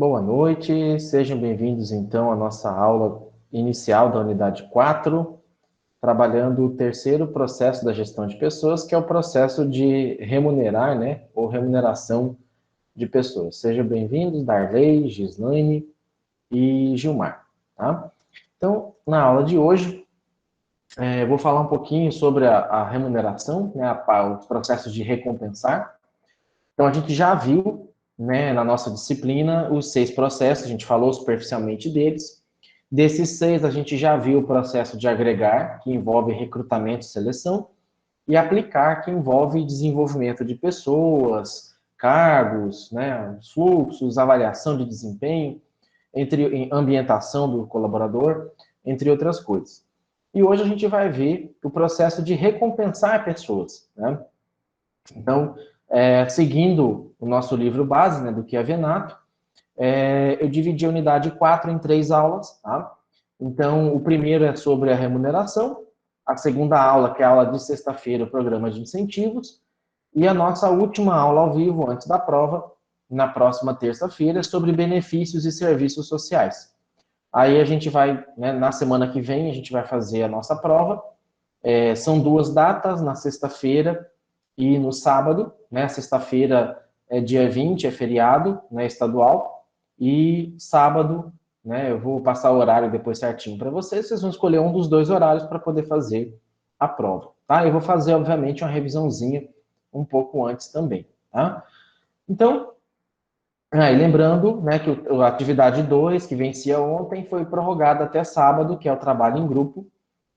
Boa noite, sejam bem-vindos então à nossa aula inicial da unidade 4, trabalhando o terceiro processo da gestão de pessoas, que é o processo de remunerar, né, ou remuneração de pessoas. Sejam bem-vindos, Darley, Gislaine e Gilmar, tá? Então, na aula de hoje, eu vou falar um pouquinho sobre a remuneração, né, os processos de recompensar. Então, a gente já viu, né, na nossa disciplina, os 6 processos, a gente falou superficialmente deles. Desses 6, a gente já viu o processo de agregar, que envolve recrutamento e seleção, e aplicar, que envolve desenvolvimento de pessoas, cargos, né, fluxos, avaliação de desempenho, ambientação do colaborador, entre outras coisas. E hoje a gente vai ver o processo de recompensar pessoas, né? Então, seguindo o nosso livro base, né, do que é Venato, eu dividi a unidade 4 em 3 aulas, tá? Então, o primeiro é sobre a remuneração, a segunda aula, que é a aula de sexta-feira, o programa de incentivos, e a nossa última aula ao vivo, antes da prova, na próxima terça-feira, é sobre benefícios e serviços sociais. Aí a gente vai, né, na semana que vem, a gente vai fazer a nossa prova. São 2 datas, na sexta-feira e no sábado, né? Sexta-feira é dia 20, é feriado, né, estadual, e sábado, né, eu vou passar o horário depois certinho para vocês vão escolher um dos 2 horários para poder fazer a prova, tá? Eu vou fazer, obviamente, uma revisãozinha um pouco antes também, tá? Então, e lembrando, né, que a atividade 2, que vencia ontem, foi prorrogada até sábado, que é o trabalho em grupo.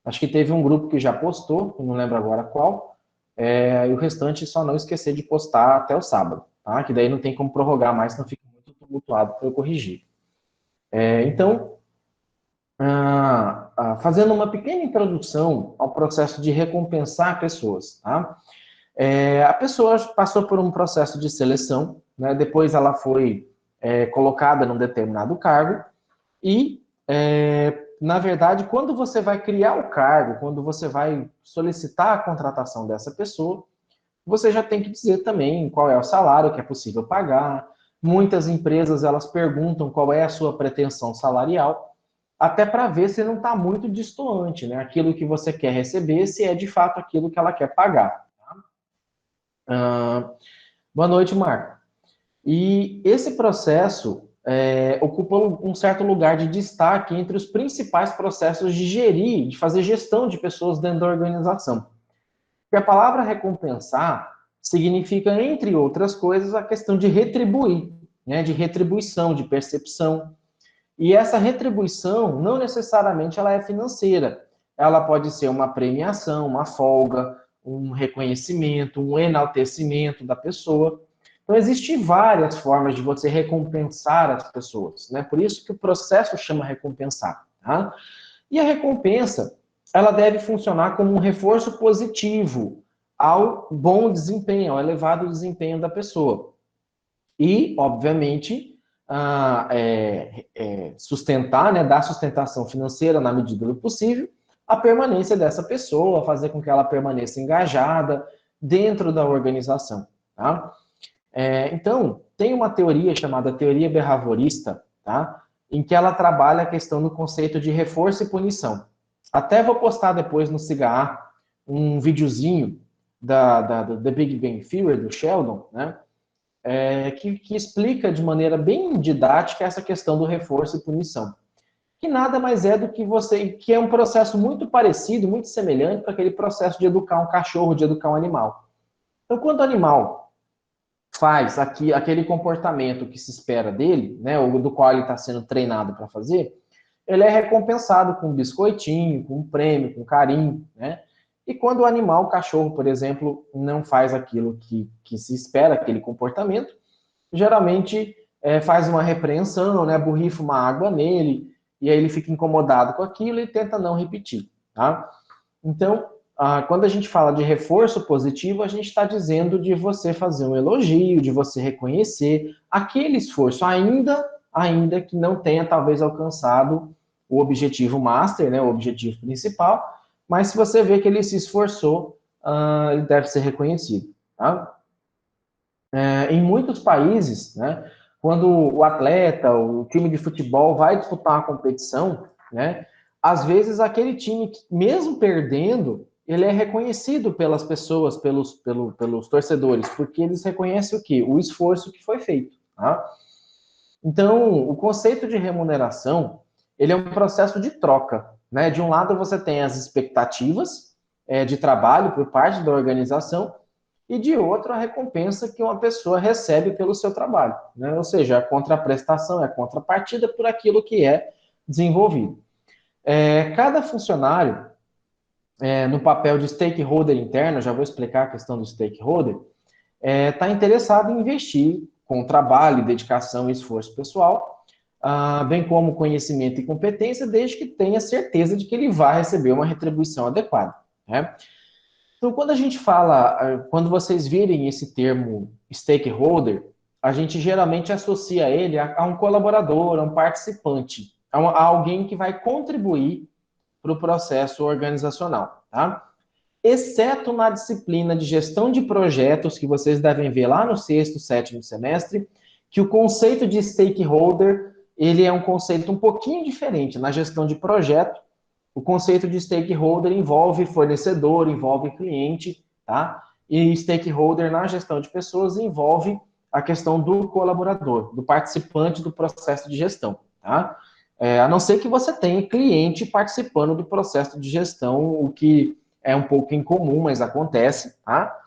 Acho que teve um grupo que já postou, eu não lembro agora qual, e o restante só não esquecer de postar até o sábado, tá? Que daí não tem como prorrogar mais, senão fica muito tumultuado para eu corrigir. Então, fazendo uma pequena introdução ao processo de recompensar pessoas, tá? A pessoa passou por um processo de seleção, né? Depois ela foi colocada num determinado cargo e, na verdade, quando você vai criar o cargo, quando você vai solicitar a contratação dessa pessoa, você já tem que dizer também qual é o salário que é possível pagar. Muitas empresas, elas perguntam qual é a sua pretensão salarial, até para ver se não está muito distoante, né? Aquilo que você quer receber, se é de fato aquilo que ela quer pagar. Boa noite, Marco. E esse processo ocupa um certo lugar de destaque entre os principais processos de gerir, de fazer gestão de pessoas dentro da organização. Porque a palavra recompensar significa, entre outras coisas, a questão de retribuir, né, de retribuição, de percepção. E essa retribuição, não necessariamente ela é financeira. Ela pode ser uma premiação, uma folga, um reconhecimento, um enaltecimento da pessoa. Então, existem várias formas de você recompensar as pessoas, né? Por isso que o processo chama recompensar, tá? E a recompensa, ela deve funcionar como um reforço positivo ao bom desempenho, ao elevado desempenho da pessoa. E, obviamente, sustentar, né, dar sustentação financeira na medida do possível, a permanência dessa pessoa, fazer com que ela permaneça engajada dentro da organização, tá? Então, tem uma teoria chamada teoria behaviorista, tá? Em que ela trabalha a questão do conceito de reforço e punição. Até vou postar depois no CIGA um videozinho do The Big Bang Theory, do Sheldon, né? Que explica de maneira bem didática essa questão do reforço e punição. Que nada mais é do que é um processo muito parecido, muito semelhante para aquele processo de educar um cachorro, de educar um animal. Então, quando o animal faz aquele comportamento que se espera dele, né, ou do qual ele está sendo treinado para fazer, ele é recompensado com um biscoitinho, com um prêmio, com carinho, né? E quando o animal, o cachorro, por exemplo, não faz aquilo que se espera, aquele comportamento, geralmente faz uma repreensão, né, borrifa uma água nele, e aí ele fica incomodado com aquilo e tenta não repetir, tá? Então, quando a gente fala de reforço positivo, a gente está dizendo de você fazer um elogio, de você reconhecer aquele esforço, ainda que não tenha talvez alcançado o objetivo master, né, o objetivo principal, mas se você vê que ele se esforçou, ele deve ser reconhecido, tá? Em muitos países, né, quando o atleta, o time de futebol vai disputar uma competição, né, às vezes aquele time, mesmo perdendo, ele é reconhecido pelas pessoas, pelos torcedores, porque eles reconhecem o quê? O esforço que foi feito. Tá? Então, o conceito de remuneração, ele é um processo de troca. Né? De um lado, você tem as expectativas de trabalho por parte da organização, e de outro, a recompensa que uma pessoa recebe pelo seu trabalho. Né? Ou seja, a contraprestação, a contrapartida por aquilo que é desenvolvido. Cada funcionário, no papel de stakeholder interno, já vou explicar a questão do stakeholder, está interessado em investir com trabalho, dedicação e esforço pessoal, bem como conhecimento e competência, desde que tenha certeza de que ele vai receber uma retribuição adequada. Né? Então, quando a gente fala, quando vocês virem esse termo stakeholder, a gente geralmente associa ele a um colaborador, a um participante, a alguém que vai contribuir para o processo organizacional, tá? Exceto na disciplina de gestão de projetos, que vocês devem ver lá no sexto, sétimo semestre, que o conceito de stakeholder, ele é um conceito um pouquinho diferente. Na gestão de projeto, o conceito de stakeholder envolve fornecedor, envolve cliente, tá? E stakeholder na gestão de pessoas envolve a questão do colaborador, do participante do processo de gestão, tá? A não ser que você tenha cliente participando do processo de gestão, o que é um pouco incomum, mas acontece, tá?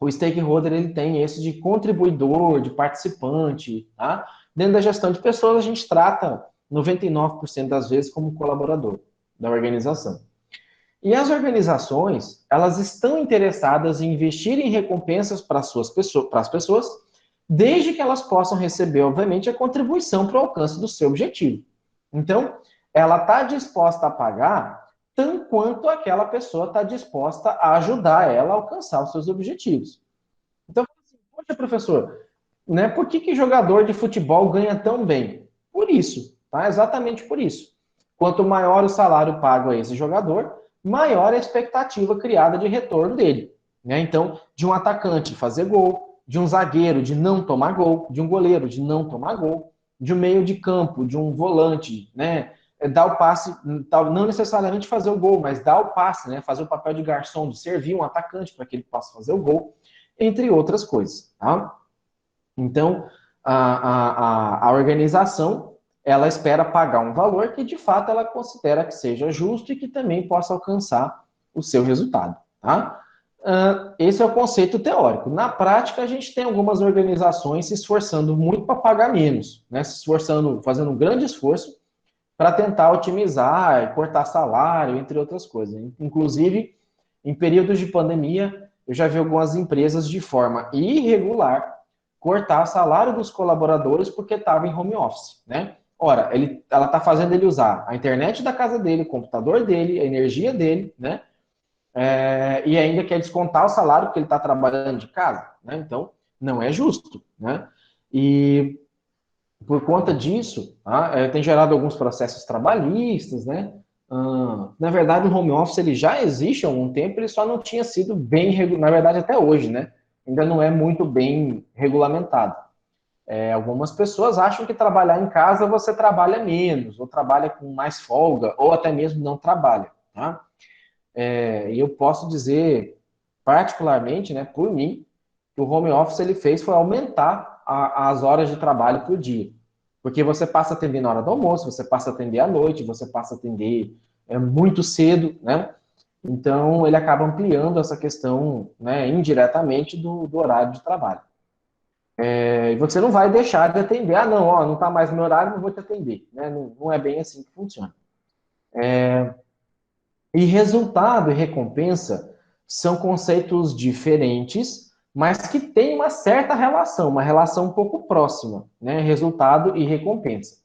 O stakeholder, ele tem esse de contribuidor, de participante, tá? Dentro da gestão de pessoas, a gente trata 99% das vezes como colaborador da organização. E as organizações, elas estão interessadas em investir em recompensas para as pessoas, desde que elas possam receber, obviamente, a contribuição para o alcance do seu objetivo. Então, ela está disposta a pagar tanto quanto aquela pessoa está disposta a ajudar ela a alcançar os seus objetivos. Então, assim, poxa, professor, né, por que jogador de futebol ganha tão bem? Por isso, tá? Exatamente por isso. Quanto maior o salário pago a esse jogador, maior a expectativa criada de retorno dele. Né? Então, de um atacante fazer gol, de um zagueiro de não tomar gol, de um goleiro de não tomar gol, de um meio de campo, de um volante, né? Dar o passe, não necessariamente fazer o gol, mas dar o passe, né? Fazer o papel de garçom, de servir um atacante para que ele possa fazer o gol, entre outras coisas. Tá? Então, a organização, ela espera pagar um valor que, de fato, ela considera que seja justo e que também possa alcançar o seu resultado, tá? Esse é o conceito teórico. Na prática, a gente tem algumas organizações se esforçando muito para pagar menos, né? Se esforçando, fazendo um grande esforço para tentar otimizar, cortar salário, entre outras coisas. Inclusive, em períodos de pandemia, eu já vi algumas empresas de forma irregular cortar o salário dos colaboradores porque estava em home office, né? Ora, ela está fazendo ele usar a internet da casa dele, o computador dele, a energia dele, né? E ainda quer descontar o salário porque ele está trabalhando de casa, né? Então, não é justo, né? E por conta disso, tem gerado alguns processos trabalhistas, né? Na verdade, o home office ele já existe há algum tempo, ele só não tinha sido bem, na verdade, até hoje, né? Ainda não é muito bem regulamentado. Algumas pessoas acham que trabalhar em casa você trabalha menos, ou trabalha com mais folga, ou até mesmo não trabalha. Tá? E eu posso dizer, particularmente, né, por mim, que o home office ele fez foi aumentar as horas de trabalho por dia. Porque você passa a atender na hora do almoço, você passa a atender à noite, você passa a atender muito cedo, né? Então, ele acaba ampliando essa questão, né, indiretamente do horário de trabalho. E você não vai deixar de atender. Ah, não, ó, não está mais no meu horário, não vou te atender. Né? Não, não é bem assim que funciona. E resultado e recompensa são conceitos diferentes, mas que têm uma certa relação, uma relação um pouco próxima, né? Resultado e recompensa.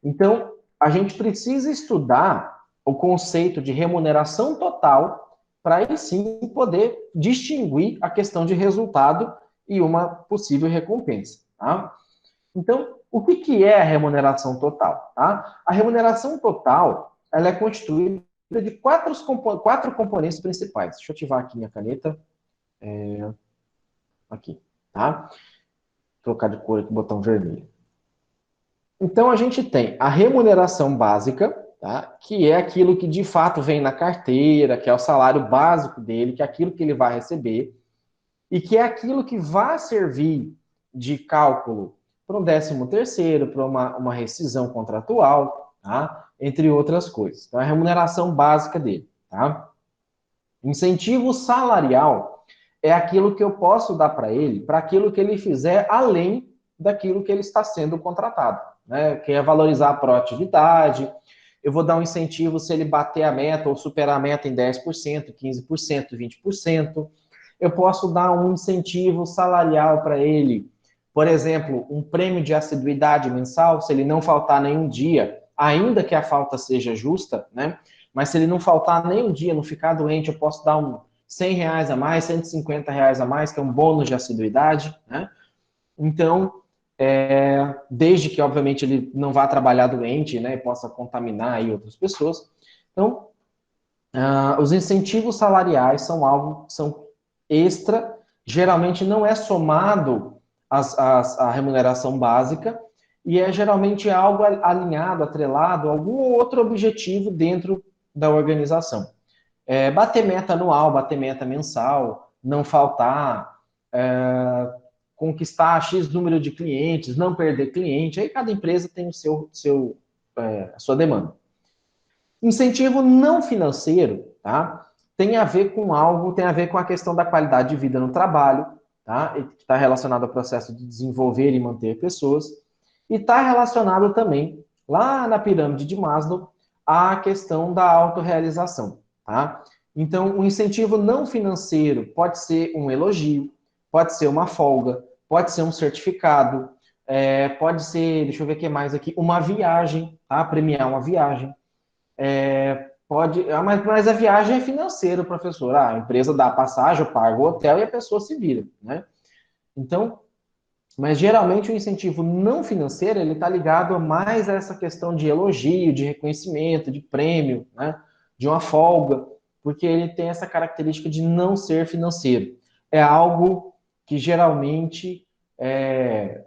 Então, a gente precisa estudar o conceito de remuneração total para aí sim poder distinguir a questão de resultado e uma possível recompensa. Tá? Então, o que é a remuneração total? Tá? A remuneração total ela é constituída de quatro componentes principais. Deixa eu ativar aqui minha caneta. Aqui. Tá? trocar de cor aqui, botão vermelho. Então, a gente tem a remuneração básica, tá? Que é aquilo que de fato vem na carteira, que é o salário básico dele, que é aquilo que ele vai receber, e que é aquilo que vai servir de cálculo para um 13º, para uma rescisão contratual, tá? Entre outras coisas. Então, é a remuneração básica dele, tá? Incentivo salarial é aquilo que eu posso dar para ele, para aquilo que ele fizer além daquilo que ele está sendo contratado, né? Que é valorizar a proatividade. Eu vou dar um incentivo se ele bater a meta ou superar a meta em 10%, 15%, 20%. Eu posso dar um incentivo salarial para ele, por exemplo, um prêmio de assiduidade mensal, se ele não faltar nenhum dia, ainda que a falta seja justa, né? Mas se ele não faltar nem um dia, não ficar doente, eu posso dar um R$ 100 a mais, R$ 150 a mais, que é um bônus de assiduidade, né? Então, desde que, obviamente, ele não vá trabalhar doente, né, e possa contaminar aí outras pessoas. Então, os incentivos salariais são algo que são extra, geralmente não é somado à remuneração básica, e é geralmente algo alinhado, atrelado a algum outro objetivo dentro da organização. Bater meta anual, bater meta mensal, não faltar, conquistar X número de clientes, não perder cliente, aí cada empresa tem a sua demanda. Incentivo não financeiro, tá? Tem a ver com algo, tem a ver com a questão da qualidade de vida no trabalho, tá? Que está relacionado ao processo de desenvolver e manter pessoas, e está relacionado também, lá na pirâmide de Maslow, à questão da autorrealização, tá? Então, o incentivo não financeiro pode ser um elogio, pode ser uma folga, pode ser um certificado, pode ser, deixa eu ver o que mais aqui, uma viagem, tá? Premiar uma viagem. Mas a viagem é financeira, professor. A empresa dá a passagem, eu pago o hotel e a pessoa se vira, né? Então, mas geralmente o incentivo não financeiro, ele está ligado mais a essa questão de elogio, de reconhecimento, de prêmio, né? De uma folga, porque ele tem essa característica de não ser financeiro. É algo que geralmente,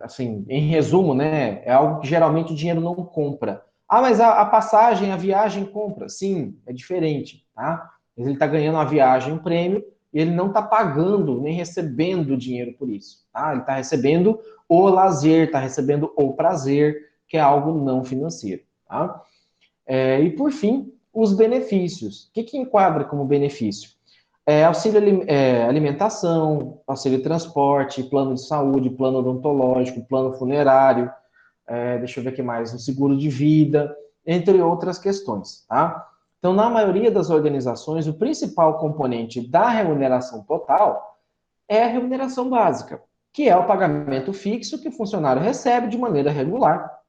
assim, em resumo, né? É algo que geralmente o dinheiro não compra. Ah, mas a passagem, a viagem compra. Sim, é diferente, tá? Mas ele está ganhando a viagem, um prêmio, e ele não está pagando nem recebendo dinheiro por isso, tá? Ele está recebendo o lazer, está recebendo o prazer, que é algo não financeiro, tá? E por fim, os benefícios. O que enquadra como benefício? Auxílio alimentação, auxílio transporte, plano de saúde, plano odontológico, plano funerário, deixa eu ver o que mais, um seguro de vida, entre outras questões, tá? Então, na maioria das organizações, o principal componente da remuneração total é a remuneração básica, que é o pagamento fixo que o funcionário recebe de maneira regular,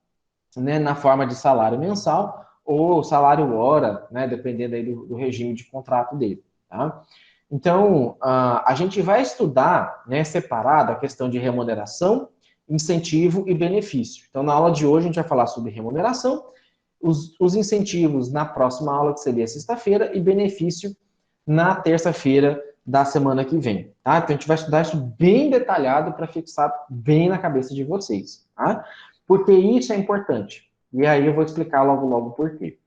né, na forma de salário mensal ou salário hora, né, dependendo aí do regime de contrato dele, tá? Então, a gente vai estudar, né, separado a questão de remuneração, incentivo e benefício. Então, na aula de hoje, a gente vai falar sobre remuneração, os incentivos na próxima aula, que seria sexta-feira, e benefício na terça-feira da semana que vem, tá? Então, a gente vai estudar isso bem detalhado para fixar bem na cabeça de vocês, tá? Porque isso é importante. E aí eu vou explicar logo, logo por quê.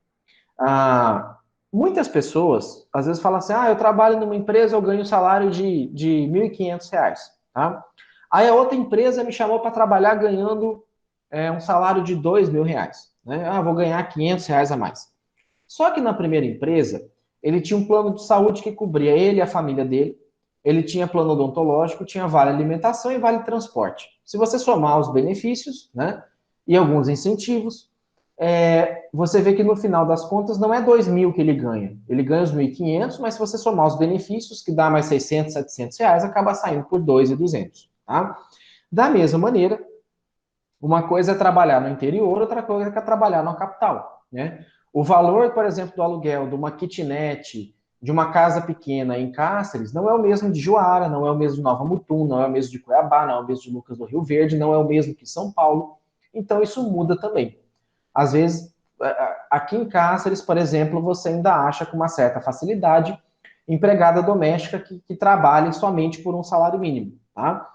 Muitas pessoas, às vezes, falam assim, eu trabalho numa empresa, eu ganho um salário de R$ 1.500, tá? Aí a outra empresa me chamou para trabalhar ganhando um salário de R$ 2.000, né? Vou ganhar R$ 500 a mais. Só que na primeira empresa, ele tinha um plano de saúde que cobria ele e a família dele, ele tinha plano odontológico, tinha vale alimentação e vale transporte. Se você somar os benefícios, né, e alguns incentivos, você vê que no final das contas não é 2.000 que ele ganha os 1.500, mas se você somar os benefícios, que dá mais 600, R$ 700, acaba saindo por 2.200, tá? Da mesma maneira, uma coisa é trabalhar no interior, outra coisa é trabalhar na capital, né? O valor, por exemplo, do aluguel de uma kitnet, de uma casa pequena em Cáceres, não é o mesmo de Juara, não é o mesmo de Nova Mutum, não é o mesmo de Cuiabá, não é o mesmo de Lucas do Rio Verde, não é o mesmo que São Paulo. Então, isso muda também. Às vezes, aqui em Cáceres, por exemplo, você ainda acha com uma certa facilidade empregada doméstica que trabalhe somente por um salário mínimo, tá?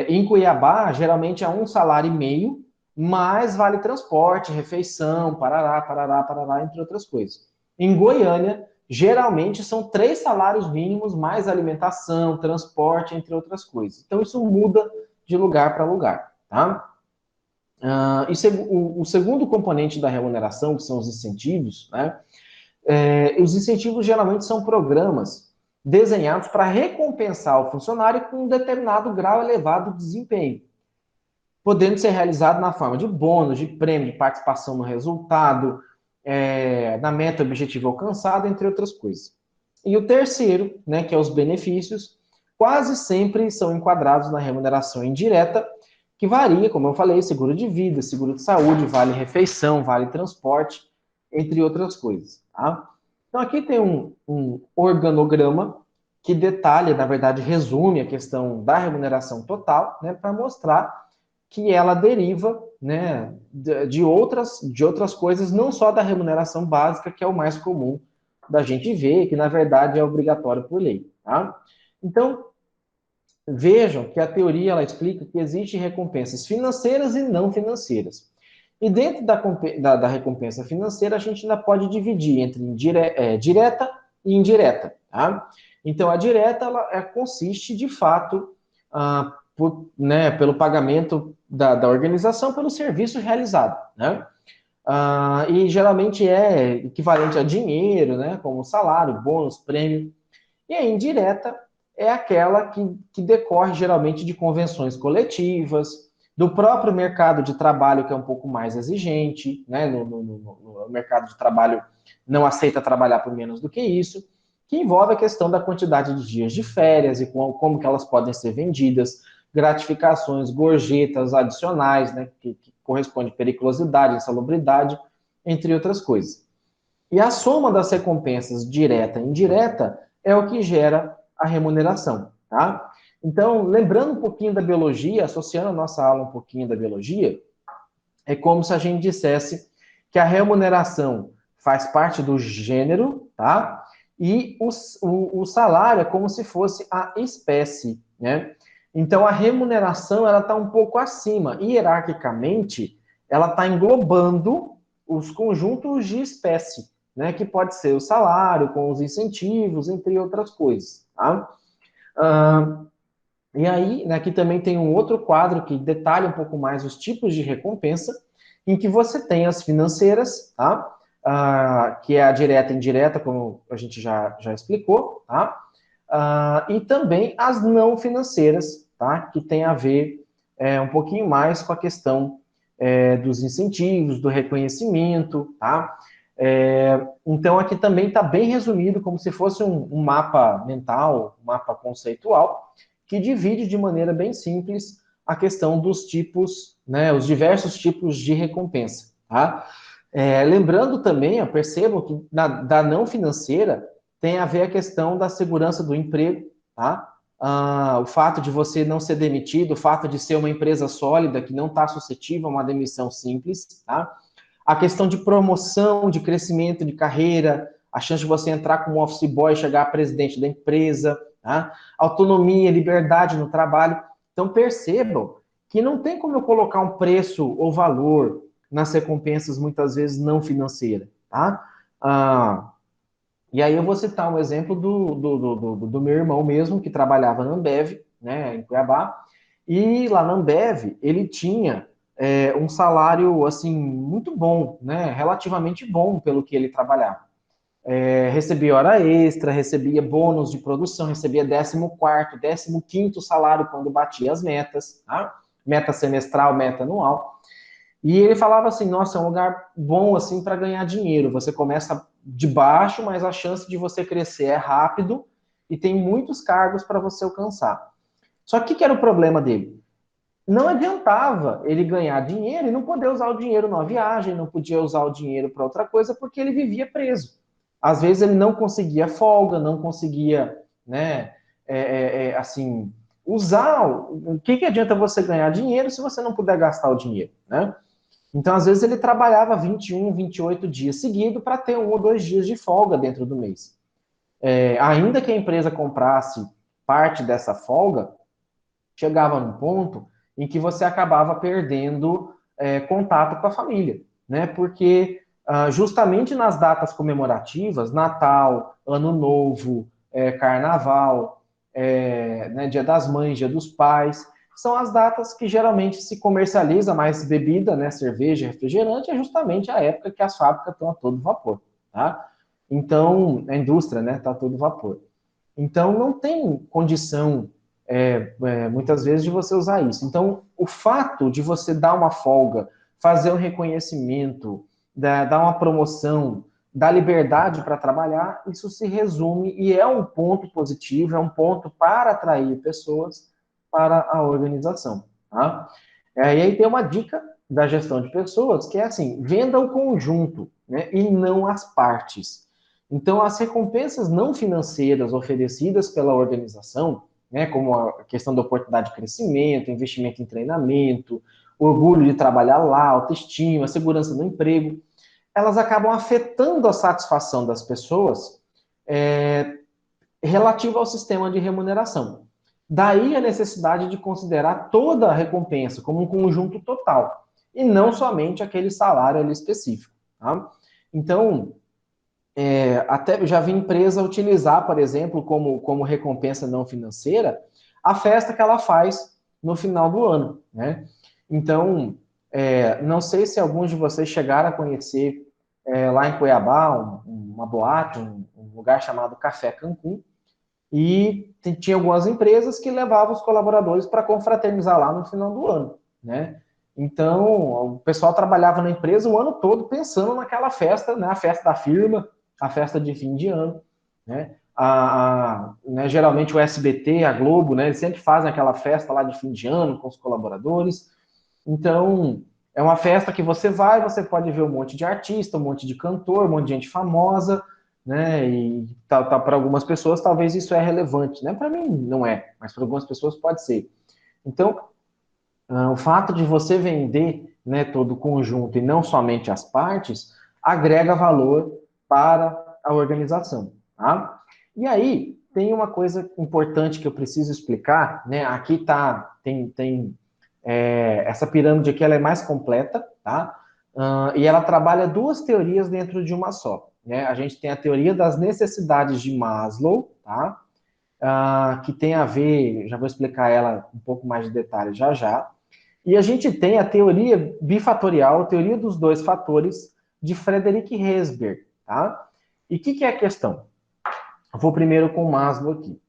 Em Cuiabá, geralmente é 1,5 salário, mais vale transporte, refeição, parará, parará, parará, entre outras coisas. Em Goiânia, geralmente são 3 salários mínimos, mais alimentação, transporte, entre outras coisas. Então, isso muda de lugar para lugar, tá? O segundo componente da remuneração, que são os incentivos, né? Os incentivos geralmente são programas desenhados para recompensar o funcionário com um determinado grau elevado de desempenho, podendo ser realizado na forma de bônus, de prêmio, de participação no resultado, na meta objetiva alcançada, entre outras coisas. E o terceiro, né, que é os benefícios, quase sempre são enquadrados na remuneração indireta, que varia, como eu falei, seguro de vida, seguro de saúde, vale refeição, vale transporte, entre outras coisas. Tá? Então aqui tem um organograma que detalha, na verdade, resume a questão da remuneração total, né, para mostrar que ela deriva, né, de outras coisas, não só da remuneração básica, que é o mais comum da gente ver, que na verdade é obrigatório por lei. Tá? Então, vejam que a teoria ela explica que existem recompensas financeiras e não financeiras. E dentro da recompensa financeira, a gente ainda pode dividir entre direta e indireta. Tá? Então, a direta ela consiste, de fato, pelo pagamento da organização pelo serviço realizado. Né? E geralmente é equivalente a dinheiro, né? Como salário, bônus, prêmio. E a indireta é aquela que decorre geralmente de convenções coletivas, do próprio mercado de trabalho, que é um pouco mais exigente, né? No mercado de trabalho não aceita trabalhar por menos do que isso, que envolve a questão da quantidade de dias de férias e como que elas podem ser vendidas, gratificações, gorjetas adicionais, né? Que corresponde à periculosidade, insalubridade, entre outras coisas. E a soma das recompensas direta e indireta é o que gera a remuneração, tá? Então, lembrando um pouquinho da biologia, associando a nossa aula um pouquinho da biologia, é como se a gente dissesse que a remuneração faz parte do gênero, tá? E o salário é como se fosse a espécie, né? Então, a remuneração, ela está um pouco acima. Hierarquicamente, ela está englobando os conjuntos de espécie, né? Que pode ser o salário, com os incentivos, entre outras coisas, tá? E aí, né, aqui também tem um outro quadro que detalha um pouco mais os tipos de recompensa, em que você tem as financeiras, tá? Que é a direta e indireta, como a gente já explicou, tá? E também as não financeiras, tá? Que tem a ver um pouquinho mais com a questão dos incentivos, do reconhecimento, tá? Então, aqui também está bem resumido, como se fosse um mapa mental, um mapa conceitual, que divide de maneira bem simples a questão dos tipos, né, os diversos tipos de recompensa. Tá? Lembrando também, percebam que da não financeira tem a ver a questão da segurança do emprego, tá? O fato de você não ser demitido, o fato de ser uma empresa sólida que não está suscetível a uma demissão simples, tá? A questão de promoção, de crescimento de carreira, a chance de você entrar como office boy e chegar a presidente da empresa, tá? Autonomia, liberdade no trabalho. Então percebam que não tem como eu colocar um preço ou valor nas recompensas muitas vezes não financeiras, tá? E aí eu vou citar um exemplo do meu irmão mesmo, que trabalhava na Ambev, né, em Cuiabá, e lá na Ambev ele tinha um salário, assim, muito bom, né, relativamente bom pelo que ele trabalhava. Recebia hora extra, recebia bônus de produção, recebia 14º, 15º salário quando batia as metas, tá? Meta semestral, meta anual. E ele falava assim, nossa, é um lugar bom assim para ganhar dinheiro. Você começa de baixo, mas a chance de você crescer é rápido e tem muitos cargos para você alcançar. Só que o que era o problema dele? Não adiantava ele ganhar dinheiro e não poder usar o dinheiro numa viagem, não podia usar o dinheiro para outra coisa, porque ele vivia preso. Às vezes ele não conseguia folga, não conseguia, né, assim, usar. O que adianta você ganhar dinheiro se você não puder gastar o dinheiro, né? Então, às vezes, ele trabalhava 21, 28 dias seguidos para ter 1 ou 2 dias de folga dentro do mês. Ainda que a empresa comprasse parte dessa folga, chegava num ponto em que você acabava perdendo contato com a família, né? Porque justamente nas datas comemorativas, Natal, Ano Novo, Carnaval, né, Dia das Mães, Dia dos Pais, são as datas que geralmente se comercializa mais bebida, né, cerveja, refrigerante, é justamente a época que as fábricas estão a todo vapor, tá? Então, a indústria, né, está a todo vapor. Então, não tem condição, muitas vezes, de você usar isso. Então, o fato de você dar uma folga, fazer um reconhecimento, dar uma promoção, dar liberdade para trabalhar, isso se resume e é um ponto positivo, é um ponto para atrair pessoas para a organização. Tá? E aí tem uma dica da gestão de pessoas, que é assim, venda o conjunto, né, e não as partes. Então, as recompensas não financeiras oferecidas pela organização, né, como a questão da oportunidade de crescimento, investimento em treinamento, orgulho de trabalhar lá, autoestima, segurança no emprego, elas acabam afetando a satisfação das pessoas relativa ao sistema de remuneração. Daí a necessidade de considerar toda a recompensa como um conjunto total, e não somente aquele salário ali específico. Tá? Então, até já vi empresa utilizar, por exemplo, como recompensa não financeira, a festa que ela faz no final do ano, né? Então, não sei se alguns de vocês chegaram a conhecer lá em Cuiabá uma boate, um lugar chamado Café Cancún, e tinha algumas empresas que levavam os colaboradores para confraternizar lá no final do ano, né? Então, o pessoal trabalhava na empresa o ano todo pensando naquela festa, né? A festa da firma, a festa de fim de ano, né? Né, geralmente o SBT, a Globo, né? Eles sempre fazem aquela festa lá de fim de ano com os colaboradores. Então, é uma festa que você vai, você pode ver um monte de artista, um monte de cantor, um monte de gente famosa, né? E para algumas pessoas talvez isso é relevante, né? Para mim não é, mas para algumas pessoas pode ser. Então, o fato de você vender, né, todo o conjunto e não somente as partes, agrega valor para a organização, tá? E aí, tem uma coisa importante que eu preciso explicar, né? Aqui tem essa pirâmide aqui, ela é mais completa, tá? E ela trabalha duas teorias dentro de uma só, né? A gente tem a teoria das necessidades de Maslow, tá? Que tem a ver, já vou explicar ela um pouco mais de detalhe já já. E a gente tem a teoria bifatorial, a teoria dos dois fatores, de Frederick Herzberg, tá? E o que é a questão? Eu vou primeiro com Maslow aqui.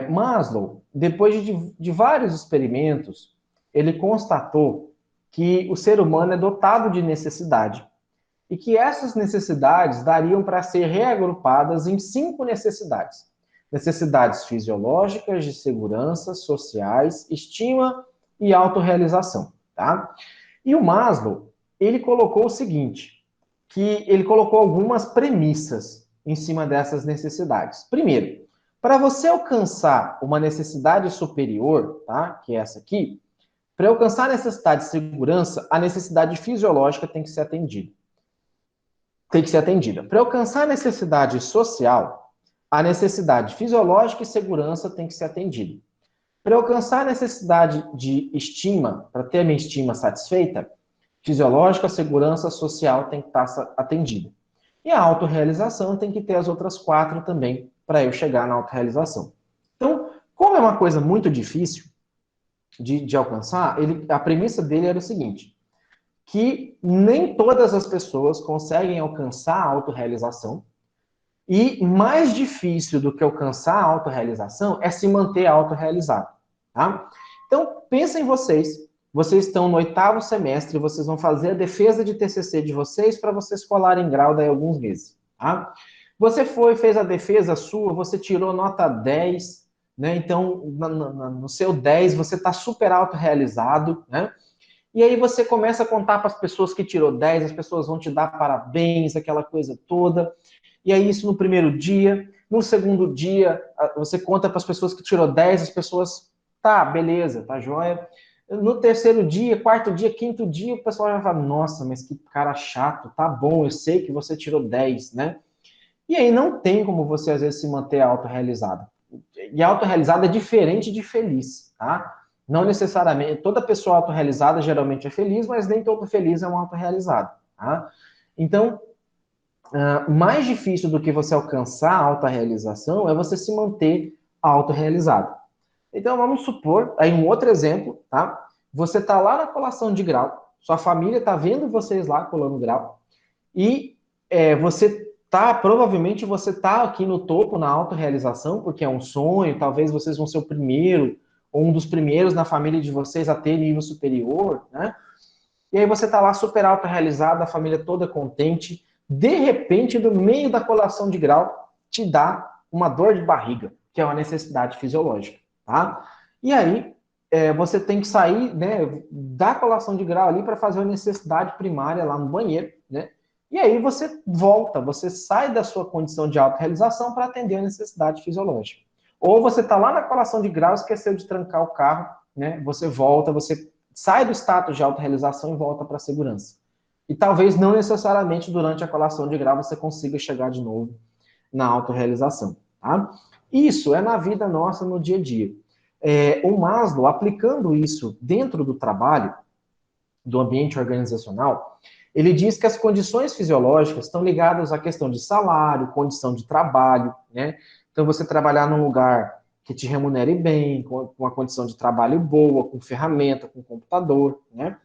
Maslow, depois de vários experimentos, ele constatou que o ser humano é dotado de necessidade e que essas necessidades dariam para ser reagrupadas em 5 necessidades. Necessidades fisiológicas, de segurança, sociais, estima e autorrealização, tá? E o Maslow, ele colocou o seguinte, que ele colocou algumas premissas em cima dessas necessidades. Primeiro, para você alcançar uma necessidade superior, tá? Que é essa aqui, para alcançar a necessidade de segurança, a necessidade fisiológica tem que ser atendida. Para alcançar a necessidade social, a necessidade fisiológica e segurança tem que ser atendida. Para alcançar a necessidade de estima, para ter a minha estima satisfeita, fisiológica, segurança social tem que estar atendida. E a autorrealização tem que ter as outras 4 também, para eu chegar na autorrealização. Então, como é uma coisa muito difícil de alcançar, a premissa dele era o seguinte, que nem todas as pessoas conseguem alcançar a autorrealização, e mais difícil do que alcançar a autorrealização é se manter autorrealizado, tá? Então, pensem vocês estão no 8º semestre, vocês vão fazer a defesa de TCC de vocês para vocês colarem grau daí alguns meses, tá? Você fez a defesa sua, você tirou nota 10, né? Então, no seu 10, você está super autorrealizado, né? E aí você começa a contar para as pessoas que tirou 10, as pessoas vão te dar parabéns, aquela coisa toda. E aí isso no primeiro dia. No segundo dia, você conta para as pessoas que tirou 10, as pessoas, tá, beleza, tá joia. No terceiro dia, quarto dia, quinto dia, o pessoal já fala, nossa, mas que cara chato, tá bom, eu sei que você tirou 10, né? E aí não tem como você, às vezes, se manter autorrealizado. E autorrealizado é diferente de feliz, tá? Não necessariamente, toda pessoa autorrealizada geralmente é feliz, mas nem todo feliz é um autorrealizado, tá? Então, mais difícil do que você alcançar a autorrealização é você se manter autorrealizado. Então, vamos supor, aí um outro exemplo, tá? Você está lá na colação de grau, sua família está vendo vocês lá colando grau, e provavelmente você está aqui no topo na autorrealização, porque é um sonho, talvez vocês vão ser o primeiro, ou um dos primeiros na família de vocês a ter nível superior, né? E aí você está lá super autorrealizado, a família toda contente, de repente, no meio da colação de grau, te dá uma dor de barriga, que é uma necessidade fisiológica, tá? E aí, você tem que sair, né, da colação de grau ali para fazer uma necessidade primária lá no banheiro, né? E aí você volta, você sai da sua condição de autorrealização para atender a necessidade fisiológica. Ou você está lá na colação de grau, esqueceu de trancar o carro, né? Você volta, você sai do status de autorrealização e volta para a segurança. E talvez não necessariamente durante a colação de grau você consiga chegar de novo na autorrealização, tá? Isso é na vida nossa, no dia a dia. O Maslow, aplicando isso dentro do trabalho, do ambiente organizacional, ele diz que as condições fisiológicas estão ligadas à questão de salário, condição de trabalho, né? Então, você trabalhar num lugar que te remunere bem, com uma condição de trabalho boa, com ferramenta, com computador, né?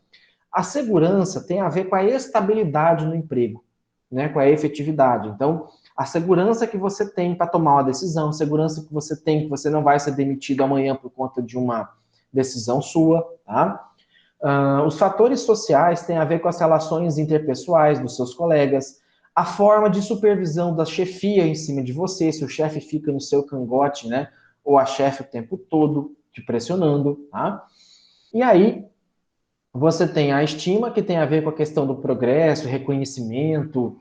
A segurança tem a ver com a estabilidade no emprego, né? Com a efetividade. Então, a segurança que você tem para tomar uma decisão, a segurança que você tem que você não vai ser demitido amanhã por conta de uma decisão sua, tá? Os fatores sociais têm a ver com as relações interpessoais dos seus colegas, a forma de supervisão da chefia em cima de você, se o chefe fica no seu cangote, né? Ou a chefe o tempo todo te pressionando, tá? E aí, você tem a estima, que tem a ver com a questão do progresso, reconhecimento,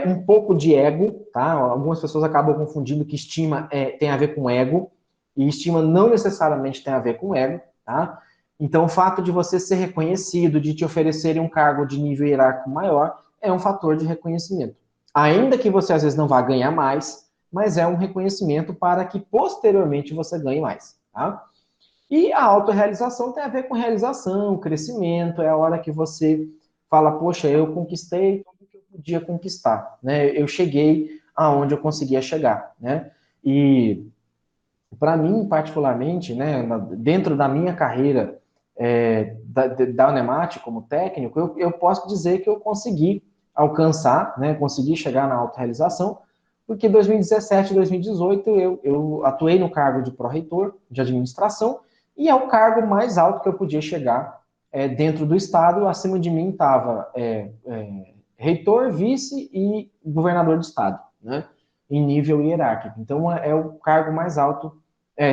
um pouco de ego, tá? Algumas pessoas acabam confundindo que estima tem a ver com ego, e estima não necessariamente tem a ver com ego, tá? Então, o fato de você ser reconhecido, de te oferecerem um cargo de nível hierárquico maior, é um fator de reconhecimento. Ainda que você às vezes não vá ganhar mais, mas é um reconhecimento para que posteriormente você ganhe mais, tá? E a autorrealização tem a ver com realização, crescimento, é a hora que você fala, poxa, eu conquistei tudo que eu podia conquistar, né? Eu cheguei aonde eu conseguia chegar, né? E para mim, particularmente, né, dentro da minha carreira da Unemat como técnico, eu posso dizer que eu consegui alcançar, né, consegui chegar na autorrealização, porque em 2017 e 2018 eu atuei no cargo de pró-reitor de administração, e é o cargo mais alto que eu podia chegar dentro do Estado. Acima de mim estava reitor, vice e governador do Estado, né, em nível hierárquico. Então, é o cargo mais alto,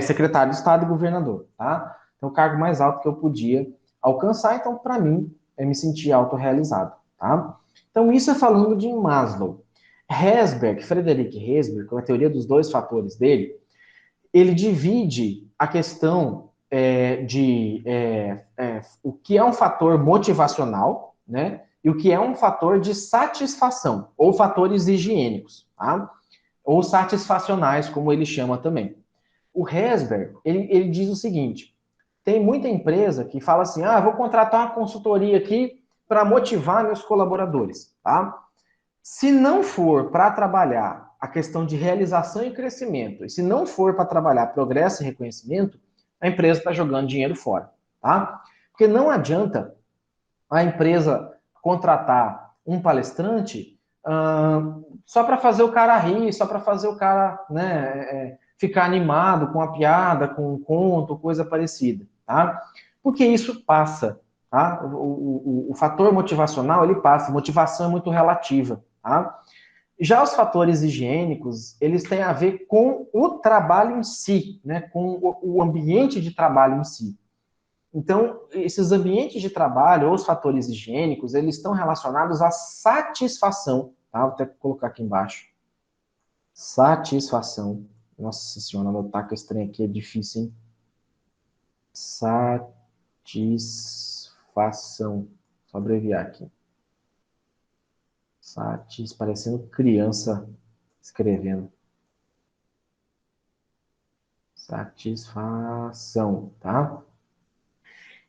secretário de Estado e governador, tá? Então, o cargo mais alto que eu podia alcançar. Então, para mim, me sentir autorrealizado, tá? Então, isso é falando de Maslow. Herzberg, Frederick Herzberg, com a teoria dos dois fatores dele, ele divide a questão o que é um fator motivacional, né? E o que é um fator de satisfação, ou fatores higiênicos, tá? Ou satisfacionais, como ele chama também. O Herzberg, ele diz o seguinte, tem muita empresa que fala assim, vou contratar uma consultoria aqui para motivar meus colaboradores, tá? Se não for para trabalhar a questão de realização e crescimento, e se não for para trabalhar progresso e reconhecimento, a empresa está jogando dinheiro fora, tá? Porque não adianta a empresa contratar um palestrante só para fazer o cara rir, só para fazer o cara, né, ficar animado com a piada, com um conto, coisa parecida, tá? Porque isso passa, tá? O fator motivacional, ele passa, motivação é muito relativa, tá? Já os fatores higiênicos, eles têm a ver com o trabalho em si, né, com o ambiente de trabalho em si. Então, esses ambientes de trabalho, ou os fatores higiênicos, eles estão relacionados à satisfação, tá? Vou até colocar aqui embaixo. Satisfação. Nossa senhora, anotar que esse trem aqui é difícil, hein? Satisfação. Só abreviar aqui. Parecendo criança escrevendo. Satisfação, tá?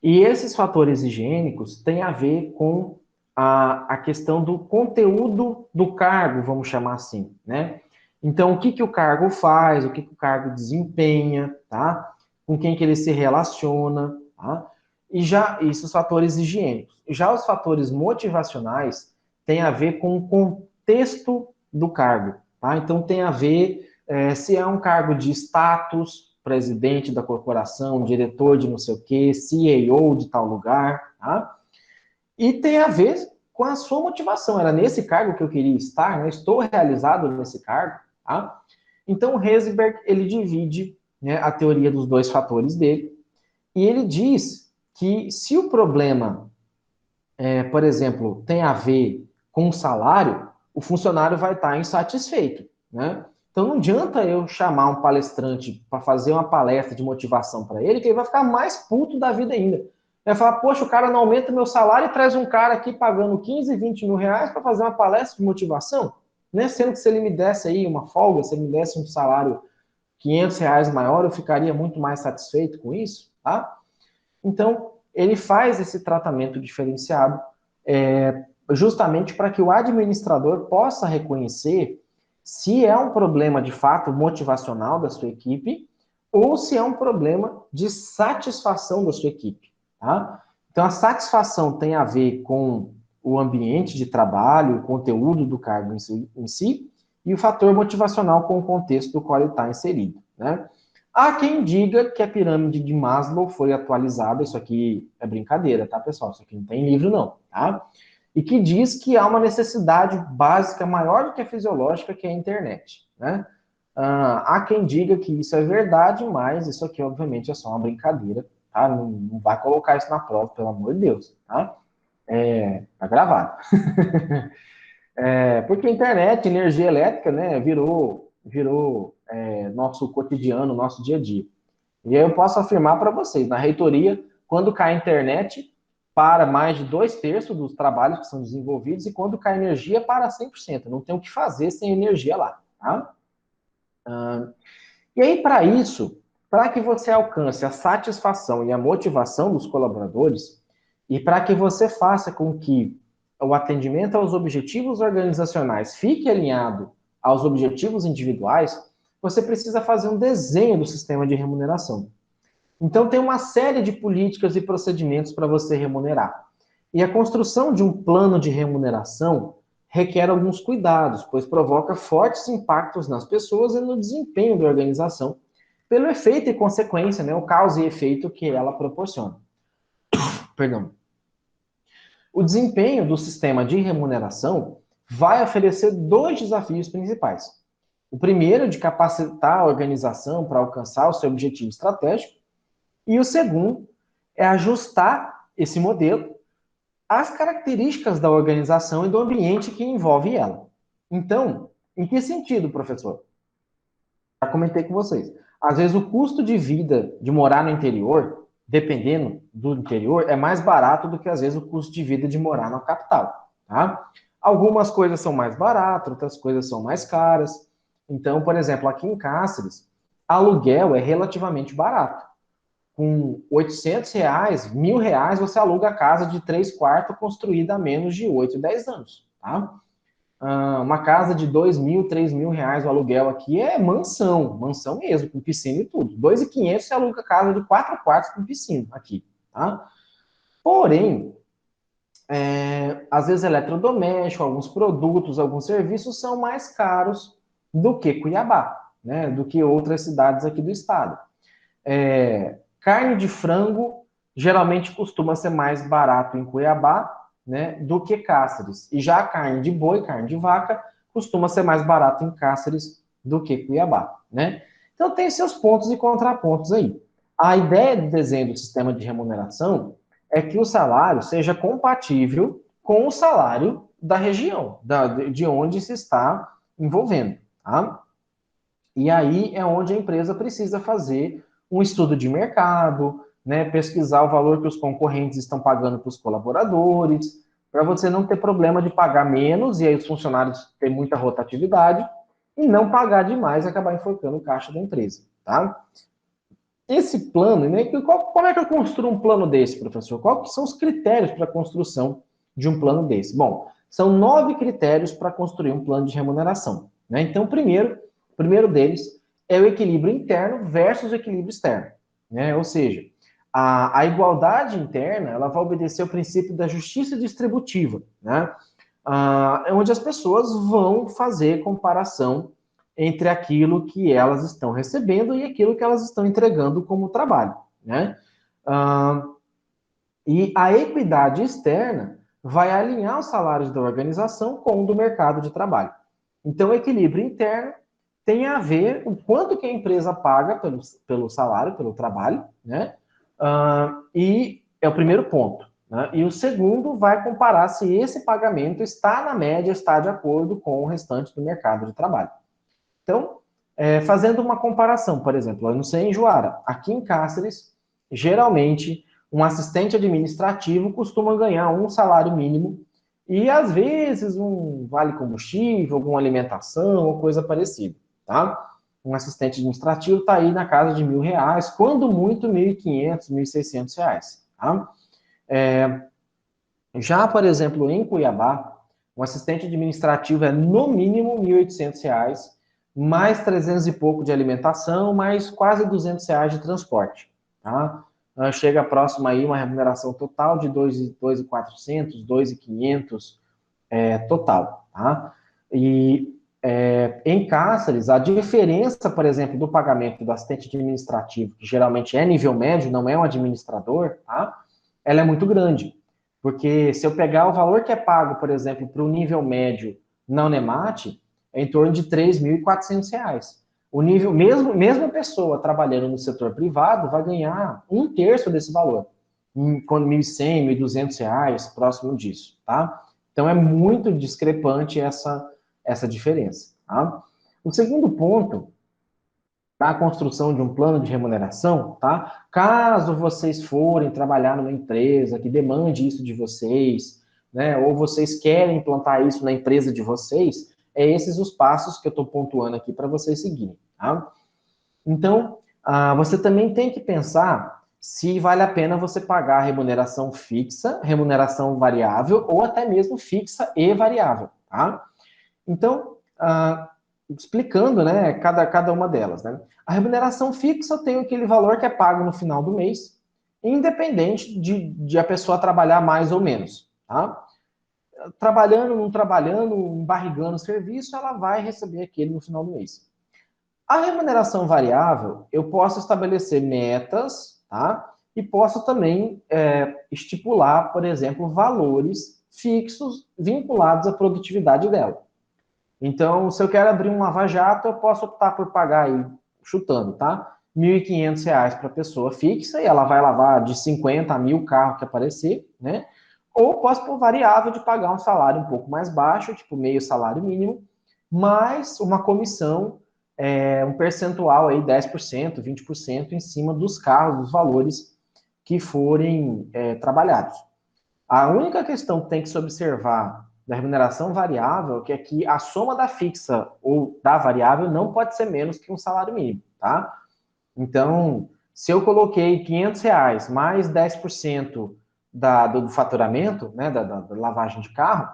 E esses fatores higiênicos têm a ver com a questão do conteúdo do cargo, vamos chamar assim, né? Então, o que, que o cargo faz, o que, que o cargo desempenha, tá? Com quem que ele se relaciona, tá? E já, isso os fatores higiênicos. Já os fatores motivacionais têm a ver com o contexto do cargo, tá? Então, tem a ver se é um cargo de status, presidente da corporação, diretor de não sei o quê, CEO de tal lugar, tá? E tem a ver com a sua motivação. Era nesse cargo que eu queria estar, né? Estou realizado nesse cargo, tá? Então, o Herzberg, ele divide, né, a teoria dos dois fatores dele, e ele diz que se o problema, por exemplo, tem a ver com o salário, o funcionário vai estar insatisfeito, né? Então não adianta eu chamar um palestrante para fazer uma palestra de motivação para ele, que ele vai ficar mais puto da vida ainda. Vai falar, poxa, o cara não aumenta meu salário e traz um cara aqui pagando 15, 20 mil reais para fazer uma palestra de motivação, né? Sendo que se ele me desse aí uma folga, se ele me desse um salário 500 reais maior, eu ficaria muito mais satisfeito com isso, tá? Então, ele faz esse tratamento diferenciado justamente para que o administrador possa reconhecer se é um problema de fato motivacional da sua equipe ou se é um problema de satisfação da sua equipe. Tá? Então, a satisfação tem a ver com o ambiente de trabalho, o conteúdo do cargo em si e o fator motivacional com o contexto do qual ele está inserido. Né? Há quem diga que a pirâmide de Maslow foi atualizada, isso aqui é brincadeira, tá, pessoal? Isso aqui não tem livro, não, tá? E que diz que há uma necessidade básica maior do que a fisiológica, que é a internet, né? Há quem diga que isso é verdade, mas isso aqui, obviamente, é só uma brincadeira, tá? Não vai colocar isso na prova, pelo amor de Deus, tá? Tá gravado. Porque a internet, energia elétrica, né, virou nosso cotidiano, nosso dia a dia. E aí eu posso afirmar para vocês, na reitoria, quando cai a internet, para mais de 2/3 dos trabalhos que são desenvolvidos, e quando cai energia, para 100%. Não tem o que fazer sem energia lá. Tá? E aí, para isso, para que você alcance a satisfação e a motivação dos colaboradores, e para que você faça com que o atendimento aos objetivos organizacionais fique alinhado aos objetivos individuais, você precisa fazer um desenho do sistema de remuneração. Então, tem uma série de políticas e procedimentos para você remunerar. E a construção de um plano de remuneração requer alguns cuidados, pois provoca fortes impactos nas pessoas e no desempenho da organização, pelo efeito e consequência, né, o causa e efeito que ela proporciona. Perdão. O desempenho do sistema de remuneração vai oferecer dois desafios principais. O primeiro, de capacitar a organização para alcançar o seu objetivo estratégico, e o segundo é ajustar esse modelo às características da organização e do ambiente que envolve ela. Então, em que sentido, professor? Já comentei com vocês. Às vezes o custo de vida de morar no interior, dependendo do interior, é mais barato do que às vezes o custo de vida de morar na capital, tá? Algumas coisas são mais baratas, outras coisas são mais caras. Então, por exemplo, aqui em Cáceres, aluguel é relativamente barato. Com 800 reais, R$ 1.000, você aluga a casa de 3 quartos construída há menos de 8, 10 anos, tá? Uma casa de 2.000, 3.000 reais o aluguel aqui é mansão, mansão mesmo, com piscina e tudo. 2.500 você aluga casa de 4 quartos com piscina aqui, tá? Porém, às vezes eletrodoméstico, alguns produtos, alguns serviços são mais caros do que Cuiabá, né? Do que outras cidades aqui do estado. Carne de frango geralmente costuma ser mais barato em Cuiabá, né, do que Cáceres. E já a carne de boi, carne de vaca, costuma ser mais barato em Cáceres do que Cuiabá, né? Então tem seus pontos e contrapontos aí. A ideia do desenho do sistema de remuneração é que o salário seja compatível com o salário da região, de onde se está envolvendo, tá? E aí é onde a empresa precisa fazer um estudo de mercado, né, pesquisar o valor que os concorrentes estão pagando para os colaboradores, para você não ter problema de pagar menos e aí os funcionários terem muita rotatividade e não pagar demais e acabar enforcando o caixa da empresa, tá? esse plano, né, como é que eu construo um plano desse, professor? Quais são os critérios para a construção de um plano desse? Bom, são 9 critérios para construir um plano de remuneração, né? Então, o primeiro deles é o equilíbrio interno versus o equilíbrio externo, né? Ou seja, a igualdade interna, ela vai obedecer ao princípio da justiça distributiva, né? Onde as pessoas vão fazer comparação entre aquilo que elas estão recebendo e aquilo que elas estão entregando como trabalho, né? E a equidade externa vai alinhar os salários da organização com o do mercado de trabalho. Então, o equilíbrio interno tem a ver com quanto que a empresa paga pelo salário, pelo trabalho, né? E é o primeiro ponto. Né? E o segundo vai comparar se esse pagamento está na média, está de acordo com o restante do mercado de trabalho. Então, fazendo uma comparação, por exemplo, eu não sei em Juara, aqui em Cáceres, geralmente, um assistente administrativo costuma ganhar um salário mínimo e, às vezes, um vale combustível, alguma alimentação ou coisa parecida, tá? Um assistente administrativo está aí na casa de R$ 1.000, quando muito, R$ 1.500, R$ 1.600, tá? Já, por exemplo, em Cuiabá, um assistente administrativo é, no mínimo, R$ 1.800, mais 300 e pouco de alimentação, mais quase R$ 200 de transporte, tá? Chega próximo aí uma remuneração total de 2.400, 2.500 total, tá? E em Cáceres, a diferença, por exemplo, do pagamento do assistente administrativo, que geralmente é nível médio, não é um administrador, tá? Ela é muito grande. Porque se eu pegar o valor que é pago, por exemplo, para o nível médio na Unemat, é em torno de R$ 3.400. O nível, mesmo a pessoa trabalhando no setor privado vai ganhar um terço desse valor, quando R$ 1.100, R$ 1.200, próximo disso, tá? Então é muito discrepante essa diferença, tá? O segundo ponto da construção de um plano de remuneração, tá? Caso vocês forem trabalhar numa empresa que demande isso de vocês, né? Ou vocês querem implantar isso na empresa de vocês, esses os passos que eu estou pontuando aqui para vocês seguirem, tá? Então, você também tem que pensar se vale a pena você pagar remuneração fixa, remuneração variável, ou até mesmo fixa e variável, tá? Então, explicando, né, cada uma delas, né? A remuneração fixa tem aquele valor que é pago no final do mês, independente de a pessoa trabalhar mais ou menos, tá? Trabalhando, não trabalhando, embarrigando o serviço, ela vai receber aquele no final do mês. A remuneração variável, eu posso estabelecer metas, tá? E posso também estipular, por exemplo, valores fixos vinculados à produtividade dela. Então, se eu quero abrir um lava-jato, eu posso optar por pagar aí, chutando, tá? R$ 1.500 para a pessoa fixa, e ela vai lavar de 50 a 1.000 carros que aparecer, né? Ou posso por variável de pagar um salário um pouco mais baixo, tipo meio salário mínimo, mais uma comissão, um percentual aí, 10%, 20% em cima dos carros, dos valores que forem trabalhados. A única questão que tem que se observar da remuneração variável é que a soma da fixa ou da variável não pode ser menos que um salário mínimo, tá? Então, se eu coloquei R$ 500 mais 10% do faturamento, né, da lavagem de carro,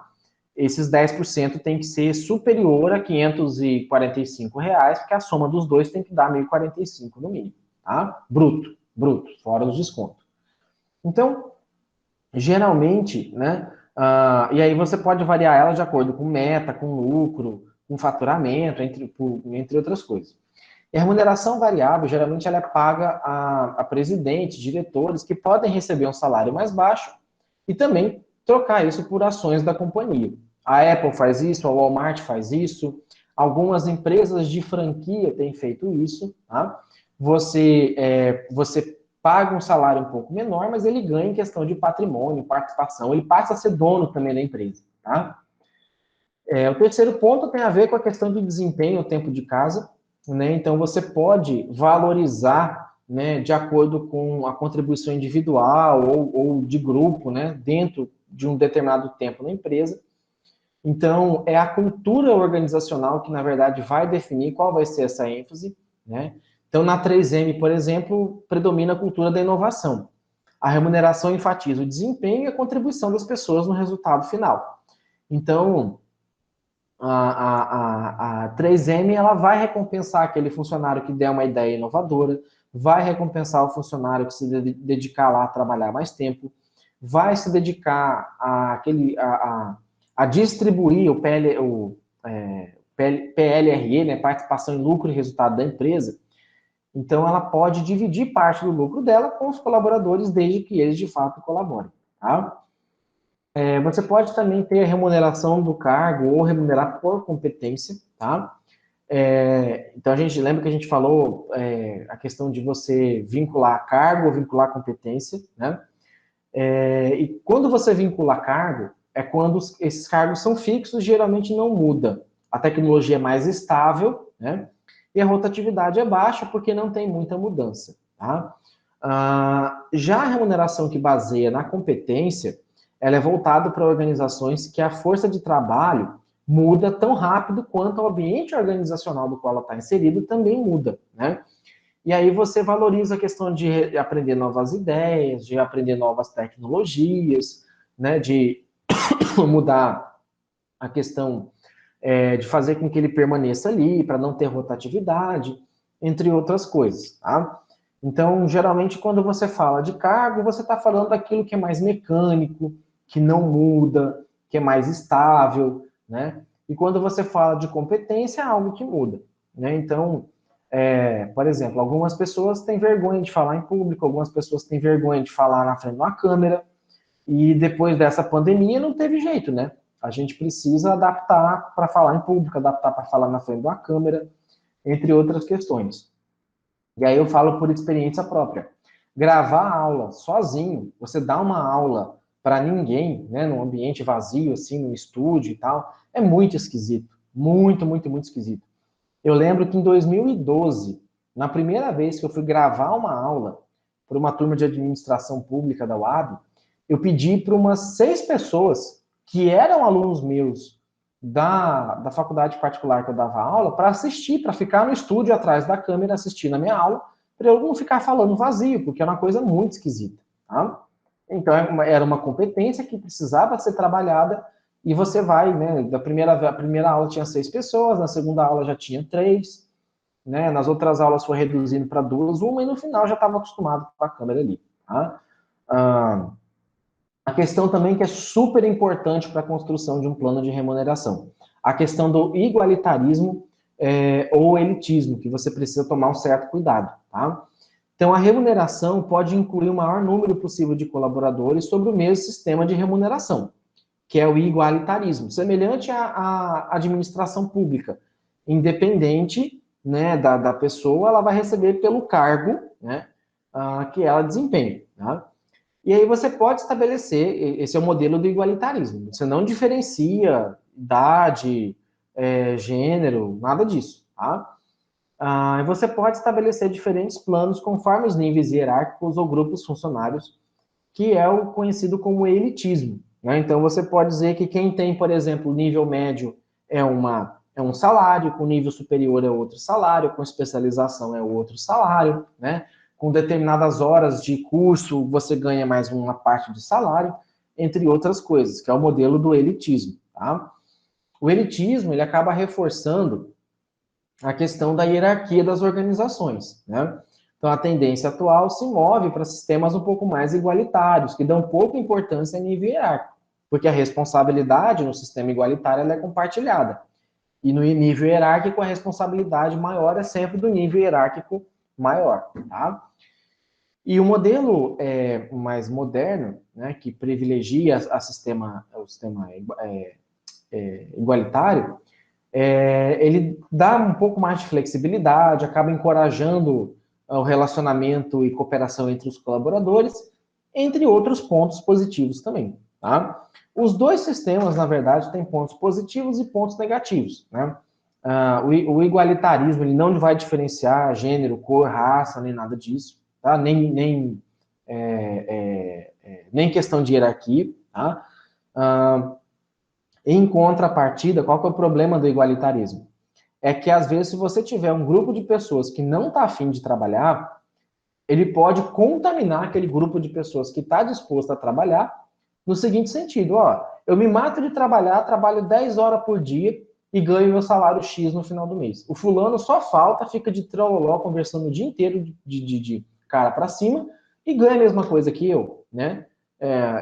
esses 10% tem que ser superior a R$ 545, porque a soma dos dois tem que dar 1.045 no mínimo, tá? Bruto, fora os descontos. Então, geralmente, né? E aí você pode variar ela de acordo com meta, com lucro, com faturamento, entre outras coisas. E a remuneração variável, geralmente, ela é paga a presidentes, diretores, que podem receber um salário mais baixo e também trocar isso por ações da companhia. A Apple faz isso, a Walmart faz isso, algumas empresas de franquia têm feito isso, tá? Você paga um salário um pouco menor, mas ele ganha em questão de patrimônio, participação, ele passa a ser dono também da empresa, tá? O terceiro ponto tem a ver com a questão do desempenho, o tempo de casa, né? Então, você pode valorizar, né, de acordo com a contribuição individual ou de grupo, né, dentro de um determinado tempo na empresa. Então, é a cultura organizacional que, na verdade, vai definir qual vai ser essa ênfase, né? Então, na 3M, por exemplo, predomina a cultura da inovação. A remuneração enfatiza o desempenho e a contribuição das pessoas no resultado final. Então, a 3M ela vai recompensar aquele funcionário que der uma ideia inovadora, vai recompensar o funcionário que se dedicar lá a trabalhar mais tempo, vai se dedicar a distribuir o PLRE, né, participação em lucro e resultado da empresa. Então, ela pode dividir parte do lucro dela com os colaboradores, desde que eles, de fato, colaborem. Tá? Você pode também ter a remuneração do cargo ou remunerar por competência. Tá? Então, a gente lembra que a gente falou a questão de você vincular cargo ou vincular competência. Né? E quando você vincula cargo, é quando esses cargos são fixos, geralmente não muda. A tecnologia é mais estável, né? E a rotatividade é baixa porque não tem muita mudança. Tá? Já a remuneração que baseia na competência, ela é voltada para organizações que a força de trabalho muda tão rápido quanto o ambiente organizacional do qual ela está inserido também muda, né? E aí você valoriza a questão de aprender novas ideias, de aprender novas tecnologias, né? De mudar a questão de fazer com que ele permaneça ali, para não ter rotatividade, entre outras coisas, tá? Então, geralmente, quando você fala de cargo, você está falando daquilo que é mais mecânico, que não muda, que é mais estável, né? E quando você fala de competência, é algo que muda, né? Então, por exemplo, algumas pessoas têm vergonha de falar em público, algumas pessoas têm vergonha de falar na frente de uma câmera, e depois dessa pandemia não teve jeito, né? A gente precisa adaptar para falar em público, adaptar para falar na frente de uma câmera, entre outras questões. E aí eu falo por experiência própria. Gravar aula sozinho, você dá uma aula para ninguém, né, num ambiente vazio, assim, no estúdio e tal, é muito esquisito. Muito, muito, muito esquisito. Eu lembro que em 2012, na primeira vez que eu fui gravar uma aula para uma turma de administração pública da UAB, eu pedi para umas 6 pessoas que eram alunos meus da faculdade particular que eu dava aula para assistir, para ficar no estúdio atrás da câmera assistindo a minha aula, para eu não ficar falando vazio, porque era uma coisa muito esquisita. Tá? Então, era uma competência que precisava ser trabalhada e você vai, né? A primeira aula tinha 6 pessoas, na segunda aula já tinha 3, né? Nas outras aulas foi reduzindo para 2, uma, e no final já estava acostumado com a câmera ali. Tá? A questão também que é super importante para a construção de um plano de remuneração. A questão do igualitarismo ou elitismo, que você precisa tomar um certo cuidado. Tá? Então, a remuneração pode incluir o maior número possível de colaboradores sobre o mesmo sistema de remuneração, que é o igualitarismo, semelhante à administração pública. Independente, né, da pessoa, ela vai receber pelo cargo, né, que ela desempenha. Tá? E aí você pode estabelecer, esse é o modelo do igualitarismo, você não diferencia idade, gênero, nada disso. Tá? Você pode estabelecer diferentes planos conforme os níveis hierárquicos ou grupos funcionários, que é o conhecido como elitismo. Né? Então, você pode dizer que quem tem, por exemplo, nível médio é um salário, com nível superior é outro salário, com especialização é outro salário, né? Com determinadas horas de curso, você ganha mais uma parte de salário, entre outras coisas, que é o modelo do elitismo. Tá? O elitismo, ele acaba reforçando a questão da hierarquia das organizações, né? Então, a tendência atual se move para sistemas um pouco mais igualitários, que dão pouca importância em nível hierárquico, porque a responsabilidade no sistema igualitário ela é compartilhada. E no nível hierárquico, a responsabilidade maior é sempre do nível hierárquico maior. Tá? E o modelo mais moderno, né, que privilegia o sistema igualitário, ele dá um pouco mais de flexibilidade, acaba encorajando o relacionamento e cooperação entre os colaboradores, entre outros pontos positivos também. Tá? Os dois sistemas, na verdade, têm pontos positivos e pontos negativos. Né? O igualitarismo ele não vai diferenciar gênero, cor, raça, nem nada disso, tá? nem questão de hierarquia. Tá? Em contrapartida, qual que é o problema do igualitarismo? é que, às vezes, se você tiver um grupo de pessoas que não está afim de trabalhar, ele pode contaminar aquele grupo de pessoas que está disposto a trabalhar no seguinte sentido, ó, eu me mato de trabalhar, trabalho 10 horas por dia e ganho meu salário X no final do mês. O fulano só falta, fica de trololó conversando o dia inteiro de cara para cima e ganha a mesma coisa que eu, né?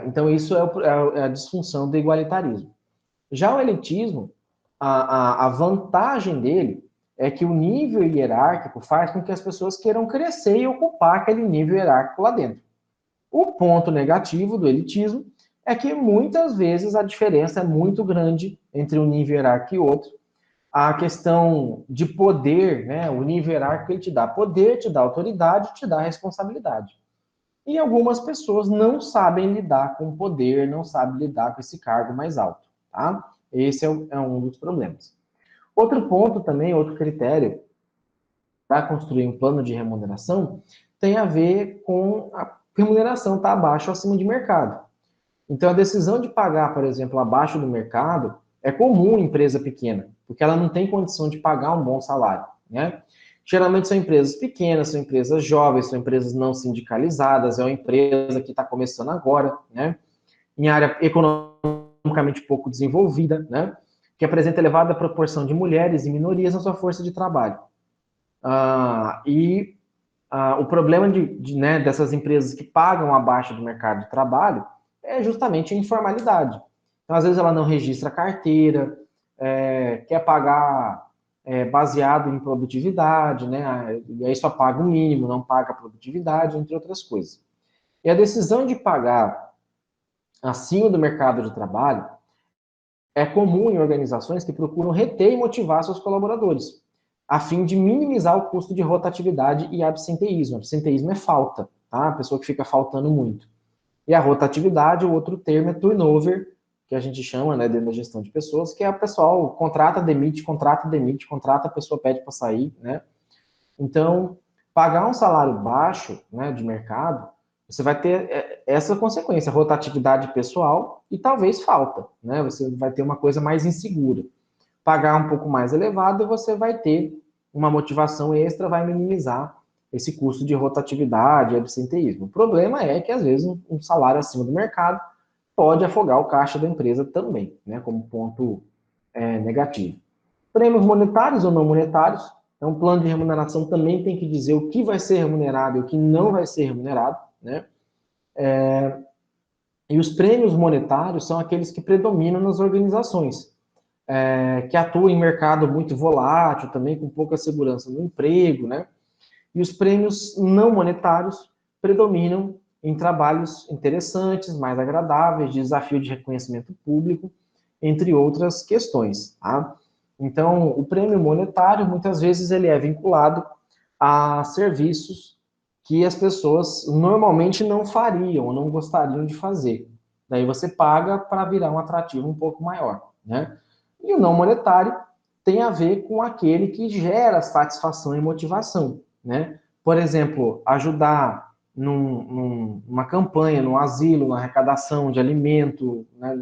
Então isso é a disfunção do igualitarismo. Já o elitismo, a vantagem dele é que o nível hierárquico faz com que as pessoas queiram crescer e ocupar aquele nível hierárquico lá dentro. O ponto negativo do elitismo é que muitas vezes a diferença é muito grande entre um nível hierárquico e outro. A questão de poder, né? O nível hierárquico ele te dá poder, te dá autoridade, te dá responsabilidade. E algumas pessoas não sabem lidar com o poder, não sabem lidar com esse cargo mais alto, tá? Esse é um dos problemas. Outro ponto também, outro critério para construir um plano de remuneração tem a ver com a remuneração estar abaixo ou acima de mercado. Então, a decisão de pagar, por exemplo, abaixo do mercado é comum em empresa pequena, porque ela não tem condição de pagar um bom salário, né? Geralmente são empresas pequenas, são empresas jovens, são empresas não sindicalizadas, é uma empresa que está começando agora, né? Em área economicamente pouco desenvolvida, né? Que apresenta elevada proporção de mulheres e minorias na sua força de trabalho. O problema né, dessas empresas que pagam abaixo do mercado de trabalho é justamente a informalidade. Então, às vezes, ela não registra carteira, quer pagar baseado em produtividade, né? E aí só paga o mínimo, não paga a produtividade, entre outras coisas. E a decisão de pagar acima do mercado de trabalho é comum em organizações que procuram reter e motivar seus colaboradores, a fim de minimizar o custo de rotatividade e absenteísmo. Absenteísmo é falta, tá? A pessoa que fica faltando muito. E a rotatividade, o outro termo é turnover, que a gente chama, né, dentro da gestão de pessoas, que é o pessoal contrata, demite, contrata, a pessoa pede para sair, né? Então, pagar um salário baixo, né, de mercado, você vai ter essa consequência, rotatividade pessoal e talvez falta, né? Você vai ter uma coisa mais insegura. Pagar um pouco mais elevado, você vai ter uma motivação extra, vai minimizar esse custo de rotatividade e absenteísmo. O problema é que, às vezes, um salário acima do mercado pode afogar o caixa da empresa também, né, como ponto negativo. Prêmios monetários ou não monetários. Então, o plano de remuneração também tem que dizer o que vai ser remunerado e o que não vai ser remunerado, né? E os prêmios monetários são aqueles que predominam nas organizações, que atuam em mercado muito volátil, também com pouca segurança no emprego, né? E os prêmios não monetários predominam em trabalhos interessantes, mais agradáveis, de desafio de reconhecimento público, entre outras questões, tá? Então, o prêmio monetário, muitas vezes, ele é vinculado a serviços que as pessoas normalmente não fariam ou não gostariam de fazer. Daí você paga para virar um atrativo um pouco maior, né? E o não monetário tem a ver com aquele que gera satisfação e motivação, né? Por exemplo, ajudar numa campanha, num asilo, na arrecadação de alimento, né?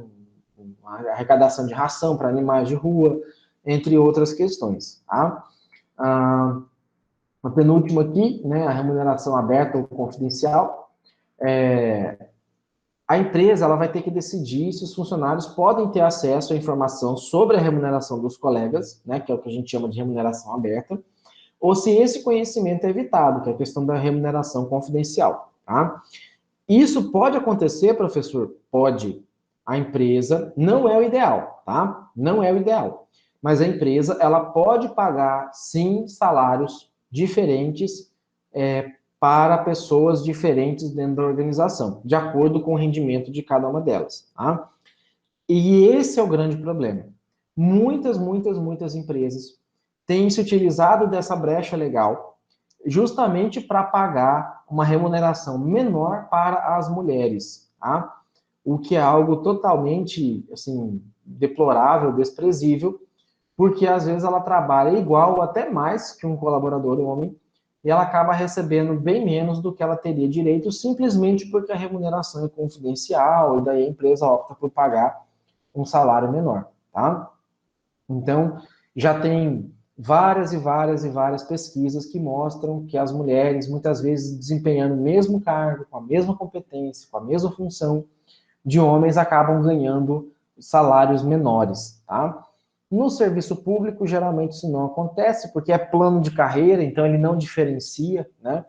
Na arrecadação de ração para animais de rua, entre outras questões, tá? A penúltima aqui, né, a remuneração aberta ou confidencial. A empresa ela vai ter que decidir se os funcionários podem ter acesso à informação sobre a remuneração dos colegas, né, que é o que a gente chama de remuneração aberta, ou se esse conhecimento é evitado, que é a questão da remuneração confidencial. Tá? Isso pode acontecer, professor? Pode. A empresa não é o ideal, tá? Não é o ideal. Mas a empresa ela pode pagar, sim, salários diferentes para pessoas diferentes dentro da organização, de acordo com o rendimento de cada uma delas. Tá? E esse é o grande problema. Muitas empresas têm se utilizado dessa brecha legal justamente para pagar uma remuneração menor para as mulheres, tá? O que é algo totalmente, assim, deplorável, desprezível, porque às vezes ela trabalha igual ou até mais que um colaborador homem e ela acaba recebendo bem menos do que ela teria direito, simplesmente porque a remuneração é confidencial, e daí a empresa opta por pagar um salário menor, tá? Então, já tem várias e várias e várias pesquisas que mostram que as mulheres, muitas vezes desempenhando o mesmo cargo, com a mesma competência, com a mesma função, de homens acabam ganhando salários menores, tá? No serviço público, geralmente isso não acontece, porque é plano de carreira, então ele não diferencia, né?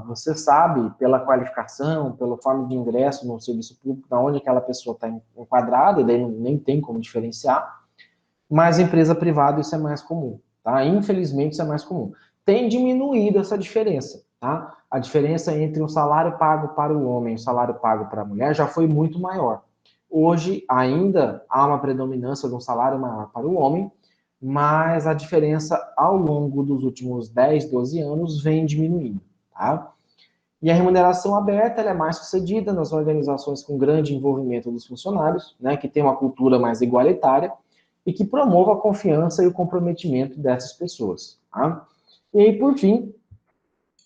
Você sabe, pela qualificação, pela forma de ingresso no serviço público, da onde aquela pessoa está enquadrada, e daí nem tem como diferenciar, mas em empresa privada isso é mais comum, tá? Infelizmente isso é mais comum. Tem diminuído essa diferença, tá? A diferença entre o salário pago para o homem e o salário pago para a mulher já foi muito maior. Hoje ainda há uma predominância de um salário maior para o homem, mas a diferença ao longo dos últimos 10, 12 anos vem diminuindo, tá? E a remuneração aberta ela é mais sucedida nas organizações com grande envolvimento dos funcionários, né, que tem uma cultura mais igualitária e que promova a confiança e o comprometimento dessas pessoas. Tá? E aí, por fim,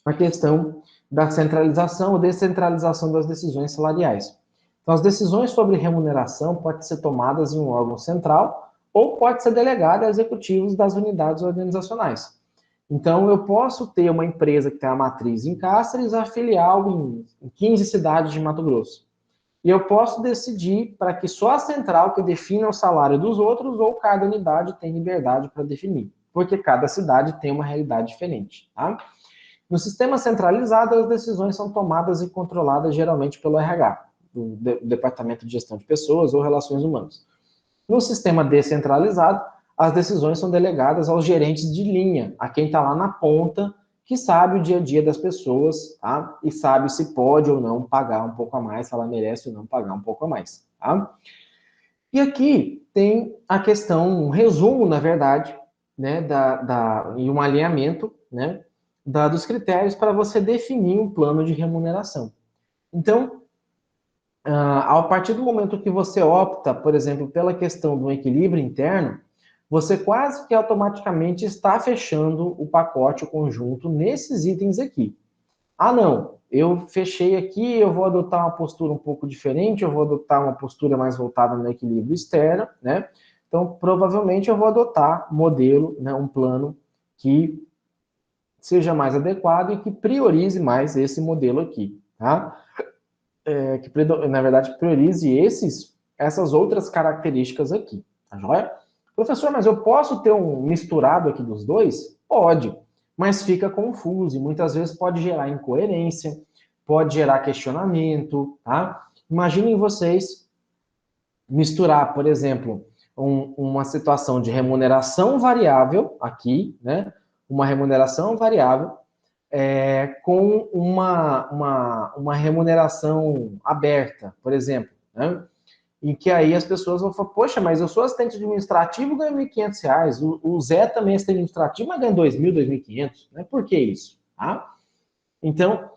a questão da centralização ou descentralização das decisões salariais. Então, as decisões sobre remuneração podem ser tomadas em um órgão central ou pode ser delegada a executivos das unidades organizacionais. Então, eu posso ter uma empresa que tem a matriz em Cáceres, a filial em 15 cidades de Mato Grosso. E eu posso decidir para que só a central que defina o salário dos outros ou cada unidade tem liberdade para definir, porque cada cidade tem uma realidade diferente. Tá? No sistema centralizado, as decisões são tomadas e controladas geralmente pelo RH, do Departamento de Gestão de Pessoas ou Relações Humanas. No sistema descentralizado, as decisões são delegadas aos gerentes de linha, a quem está lá na ponta, que sabe o dia a dia das pessoas, tá? E sabe se pode ou não pagar um pouco a mais, se ela merece ou não pagar um pouco a mais, tá? E aqui tem a questão, um resumo, na verdade, né, e um alinhamento, né, dos critérios para você definir um plano de remuneração. Então, a partir do momento que você opta, por exemplo, pela questão do equilíbrio interno, você quase que automaticamente está fechando o pacote, o conjunto, nesses itens aqui. Ah, não, eu fechei aqui, eu vou adotar uma postura um pouco diferente, eu vou adotar uma postura mais voltada no equilíbrio externo, né? Então, provavelmente eu vou adotar modelo, né, um plano que seja mais adequado e que priorize mais esse modelo aqui, tá? Que, na verdade, priorize essas outras características aqui, tá joia? Professor, mas eu posso ter um misturado aqui dos dois? Pode, mas fica confuso e muitas vezes pode gerar incoerência, pode gerar questionamento, tá? Imaginem vocês misturar, por exemplo, uma situação de remuneração variável aqui, né? Uma remuneração variável com uma remuneração aberta, por exemplo, né? Em que aí as pessoas vão falar, poxa, mas eu sou assistente administrativo e ganho R$ 1.500, o Zé também é assistente administrativo, mas ganha R$ 2.000, R$ 2.500, né? Por que isso? Tá? Então,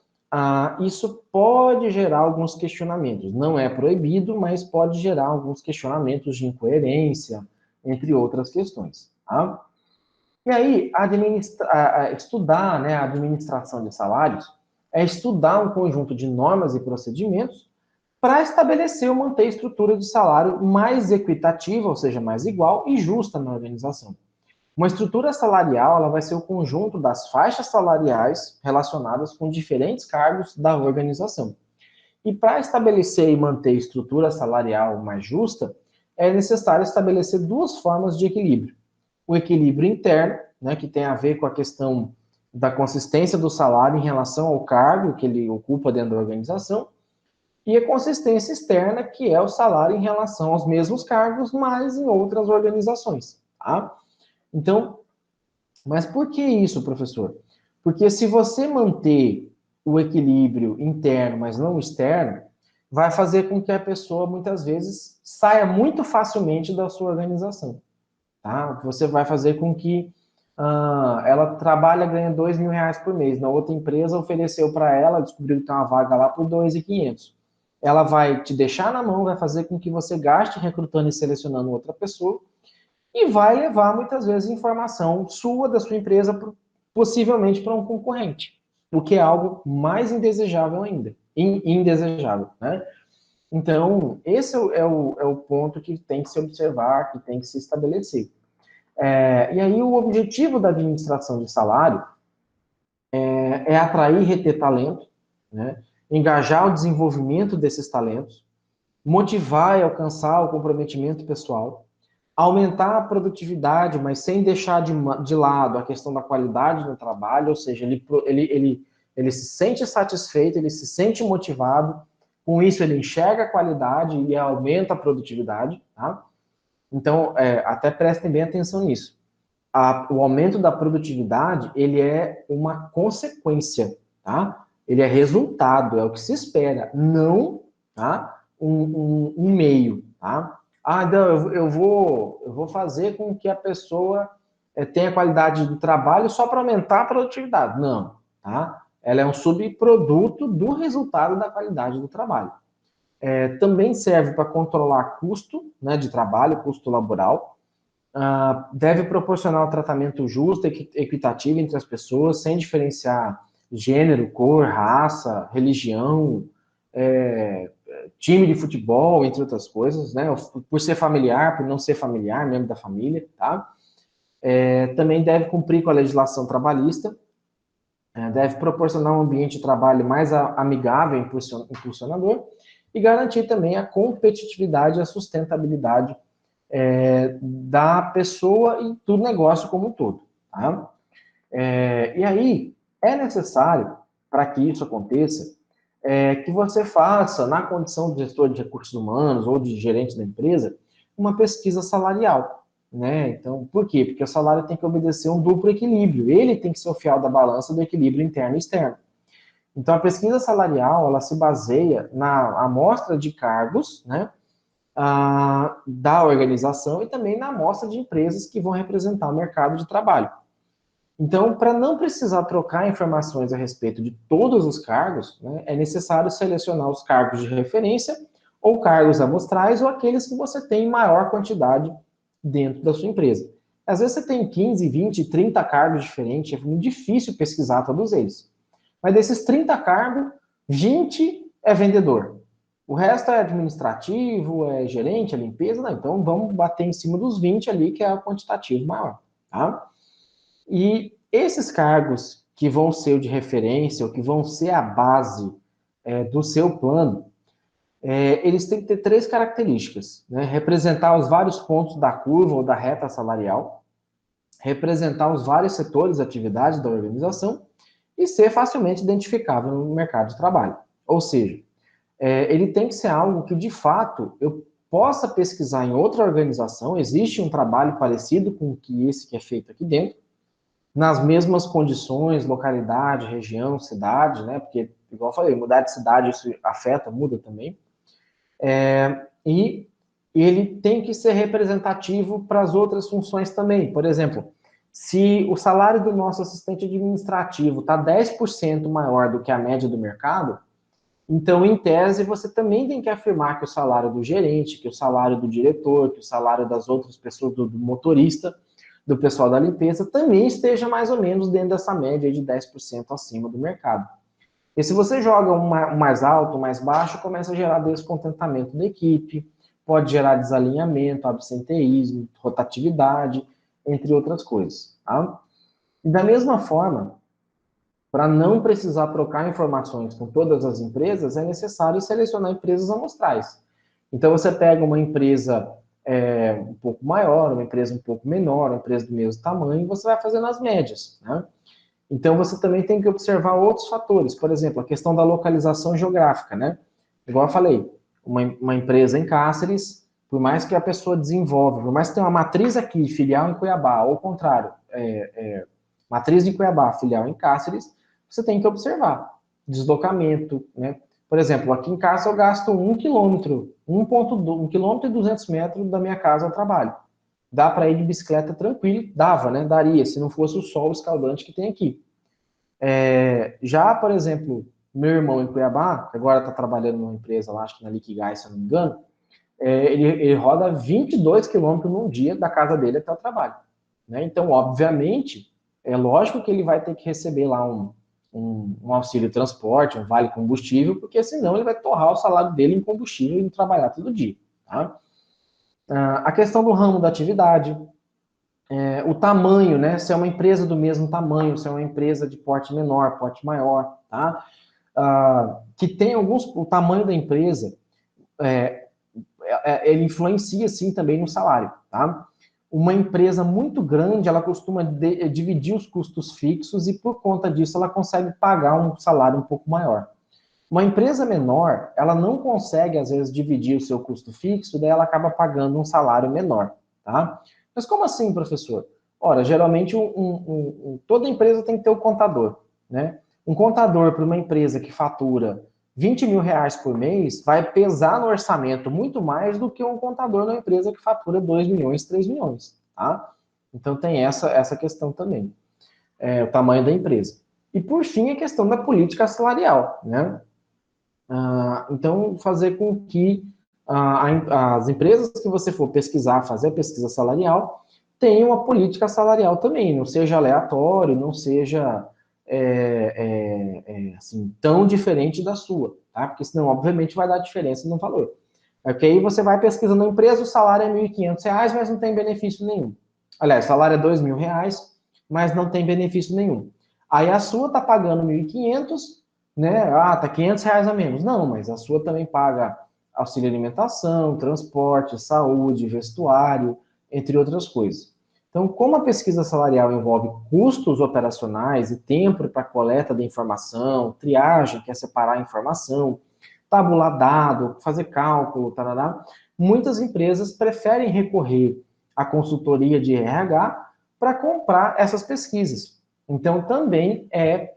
isso pode gerar alguns questionamentos, não é proibido, mas pode gerar alguns questionamentos de incoerência, entre outras questões, tá? E aí, estudar, né, a administração de salários é estudar um conjunto de normas e procedimentos para estabelecer ou manter a estrutura de salário mais equitativa, ou seja, mais igual e justa na organização. Uma estrutura salarial ela vai ser o conjunto das faixas salariais relacionadas com diferentes cargos da organização. E para estabelecer e manter a estrutura salarial mais justa, é necessário estabelecer duas formas de equilíbrio. O equilíbrio interno, né, que tem a ver com a questão da consistência do salário em relação ao cargo que ele ocupa dentro da organização, e a consistência externa, que é o salário em relação aos mesmos cargos, mas em outras organizações. Tá? Então, mas por que isso, professor? Porque se você manter o equilíbrio interno, mas não externo, vai fazer com que a pessoa, muitas vezes, saia muito facilmente da sua organização. Tá? Você vai fazer com que ela trabalha, ganha R$ 2.000 por mês. Na outra empresa, ofereceu para ela, descobriu que tem uma vaga lá por 2.500. Ela vai te deixar na mão, vai fazer com que você gaste recrutando e selecionando outra pessoa e vai levar, muitas vezes, informação sua, da sua empresa, possivelmente para um concorrente, o que é algo mais indesejável ainda, indesejável, né? Então, esse é o ponto que tem que se observar, que tem que se estabelecer. E aí o objetivo da administração de salário é atrair e reter talento, né? Engajar o desenvolvimento desses talentos, motivar e alcançar o comprometimento pessoal, aumentar a produtividade, mas sem deixar de lado a questão da qualidade do trabalho, ou seja, ele se sente satisfeito, ele se sente motivado, com isso ele enxerga a qualidade e aumenta a produtividade, tá? Então, até prestem bem atenção nisso. O aumento da produtividade, ele é uma consequência, tá? Ele é resultado, é o que se espera, não, tá? Um meio, tá? Não, eu vou fazer com que a pessoa tenha qualidade do trabalho só para aumentar a produtividade. Não, tá? Ela é um subproduto do resultado da qualidade do trabalho. Também serve para controlar custo, né, de trabalho, custo laboral. Deve proporcionar um tratamento justo e equitativo entre as pessoas, sem diferenciar gênero, cor, raça, religião, time de futebol, entre outras coisas, né? Por ser familiar, por não ser familiar, membro da família, tá? Também deve cumprir com a legislação trabalhista, deve proporcionar um ambiente de trabalho mais amigável e impulsionador, e garantir também a competitividade e a sustentabilidade da pessoa e do negócio como um todo. Tá? E aí, é necessário, para que isso aconteça, que você faça, na condição de gestor de recursos humanos ou de gerente da empresa, uma pesquisa salarial. Né? Então, por quê? Porque o salário tem que obedecer um duplo equilíbrio. Ele tem que ser o fiel da balança do equilíbrio interno e externo. Então, a pesquisa salarial, ela se baseia na amostra de cargos, né, da organização e também na amostra de empresas que vão representar o mercado de trabalho. Então, para não precisar trocar informações a respeito de todos os cargos, né, é necessário selecionar os cargos de referência ou cargos amostrais ou aqueles que você tem maior quantidade dentro da sua empresa. Às vezes você tem 15, 20, 30 cargos diferentes, é muito difícil pesquisar todos eles. Mas desses 30 cargos, 20 é vendedor. O resto é administrativo, é gerente, é limpeza, não. Então vamos bater em cima dos 20 ali, que é o quantitativo maior, tá? E esses cargos que vão ser o de referência, ou que vão ser a base do seu plano, eles têm que ter 3 características, né? Representar os vários pontos da curva ou da reta salarial, representar os vários setores de atividade da organização e ser facilmente identificável no mercado de trabalho. Ou seja, ele tem que ser algo que, de fato, eu possa pesquisar em outra organização, existe um trabalho parecido com esse que é feito aqui dentro, nas mesmas condições, localidade, região, cidade, né? Porque, igual eu falei, mudar de cidade, isso afeta, muda também. E ele tem que ser representativo para as outras funções também. Por exemplo, se o salário do nosso assistente administrativo está 10% maior do que a média do mercado, então, em tese, você também tem que afirmar que o salário do gerente, que o salário do diretor, que o salário das outras pessoas, do motorista, do pessoal da limpeza, também esteja mais ou menos dentro dessa média de 10% acima do mercado. E se você joga um mais alto, um mais baixo, começa a gerar descontentamento da equipe, pode gerar desalinhamento, absenteísmo, rotatividade, entre outras coisas. Tá? E da mesma forma, para não precisar trocar informações com todas as empresas, é necessário selecionar empresas amostrais. Então, você pega uma empresa um pouco maior, uma empresa um pouco menor, uma empresa do mesmo tamanho, e você vai fazendo as médias, né? Então, você também tem que observar outros fatores, por exemplo, a questão da localização geográfica, né? Igual eu falei, uma empresa em Cáceres, por mais que a pessoa desenvolva, por mais que tenha uma matriz aqui, filial em Cuiabá, ou ao contrário, matriz em Cuiabá, filial em Cáceres, você tem que observar deslocamento, né? Por exemplo, aqui em casa eu gasto 1 quilômetro, 1 quilômetro e 200 metros da minha casa ao trabalho. Dá para ir de bicicleta tranquilo, dava, né? Daria, se não fosse o sol escaldante que tem aqui. Já, por exemplo, meu irmão em Cuiabá, que agora está trabalhando numa empresa lá, acho que na Liquigás, se eu não me engano, ele roda 22 quilômetros num dia da casa dele até o trabalho. Né? Então, obviamente, é lógico que ele vai ter que receber lá um auxílio transporte, um vale combustível, porque senão ele vai torrar o salário dele em combustível e trabalhar todo dia. Tá? A questão do ramo da atividade, o tamanho, né? Se é uma empresa do mesmo tamanho, se é uma empresa de porte menor, porte maior, tá? Que tem o tamanho da empresa, ele influencia, sim, também no salário, tá? Uma empresa muito grande, ela costuma dividir os custos fixos e, por conta disso, ela consegue pagar um salário um pouco maior. Uma empresa menor, ela não consegue, às vezes, dividir o seu custo fixo, daí ela acaba pagando um salário menor, tá? Mas como assim, professor? Ora, geralmente, toda empresa tem que ter um contador, né? Um contador para uma empresa que fatura 20 mil reais por mês vai pesar no orçamento muito mais do que um contador numa empresa que fatura 2 milhões, 3 milhões, tá? Então tem essa questão também, o tamanho da empresa. E por fim, a questão da política salarial, né? Então, fazer com que as empresas que você for pesquisar, fazer a pesquisa salarial, tenham uma política salarial também, não seja aleatório, não seja assim, tão diferente da sua, tá? Porque senão, obviamente, vai dar diferença no valor. Porque aí você vai pesquisando na empresa, o salário é R$ 1.500, mas não tem benefício nenhum. Aliás, o salário é R$ 2.000, mas não tem benefício nenhum. Aí a sua está pagando 1.500, né? Tá R$ 500 a menos. Não, mas a sua também paga auxílio alimentação, transporte, saúde, vestuário, entre outras coisas. Então, como a pesquisa salarial envolve custos operacionais e tempo para coleta da informação, triagem, que é separar a informação, tabular dado, fazer cálculo, tarará, muitas empresas preferem recorrer à consultoria de RH para comprar essas pesquisas. Então, também é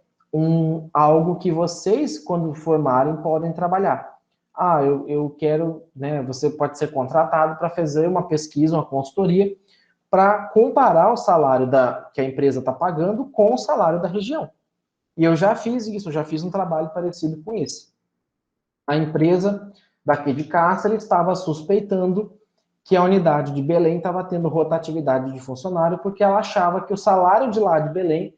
algo que vocês, quando formarem, podem trabalhar. Eu quero, né, você pode ser contratado para fazer uma pesquisa, uma consultoria, para comparar o salário que a empresa está pagando com o salário da região. E eu já fiz isso, já fiz um trabalho parecido com esse. A empresa daqui de Cáceres estava suspeitando que a unidade de Belém estava tendo rotatividade de funcionário, porque ela achava que o salário de lá de Belém,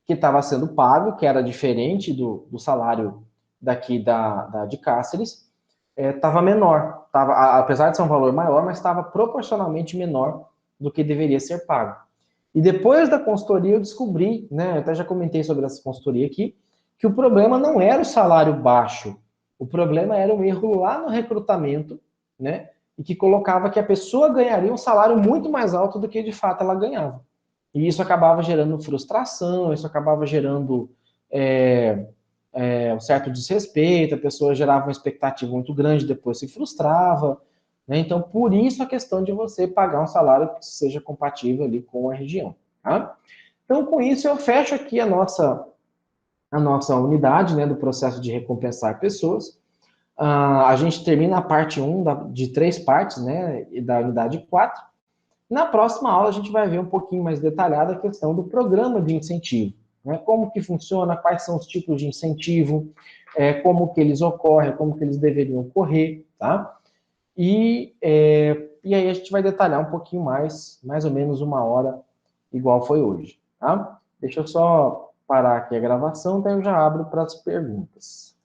que estava sendo pago, que era diferente do salário daqui de Cáceres, estava menor. Apesar de ser um valor maior, mas estava proporcionalmente menor do que deveria ser pago. E depois da consultoria eu descobri, né, eu até já comentei sobre essa consultoria aqui, que o problema não era o salário baixo, o problema era um erro lá no recrutamento, né, e que colocava que a pessoa ganharia um salário muito mais alto do que de fato ela ganhava. E isso acabava gerando frustração, isso acabava gerando um certo desrespeito, a pessoa gerava uma expectativa muito grande, depois se frustrava, né? Então, por isso a questão de você pagar um salário que seja compatível ali com a região, tá? Então, com isso, eu fecho aqui a nossa unidade, né, do processo de recompensar pessoas. A gente termina a parte 1 de 3 partes, né, da unidade 4. Na próxima aula, a gente vai ver um pouquinho mais detalhada a questão do programa de incentivo, né? Como que funciona, quais são os tipos de incentivo, como que eles ocorrem, como que eles deveriam ocorrer, tá? E aí a gente vai detalhar um pouquinho mais ou menos 1 hora, igual foi hoje, tá? Deixa eu só parar aqui a gravação, daí eu já abro para as perguntas.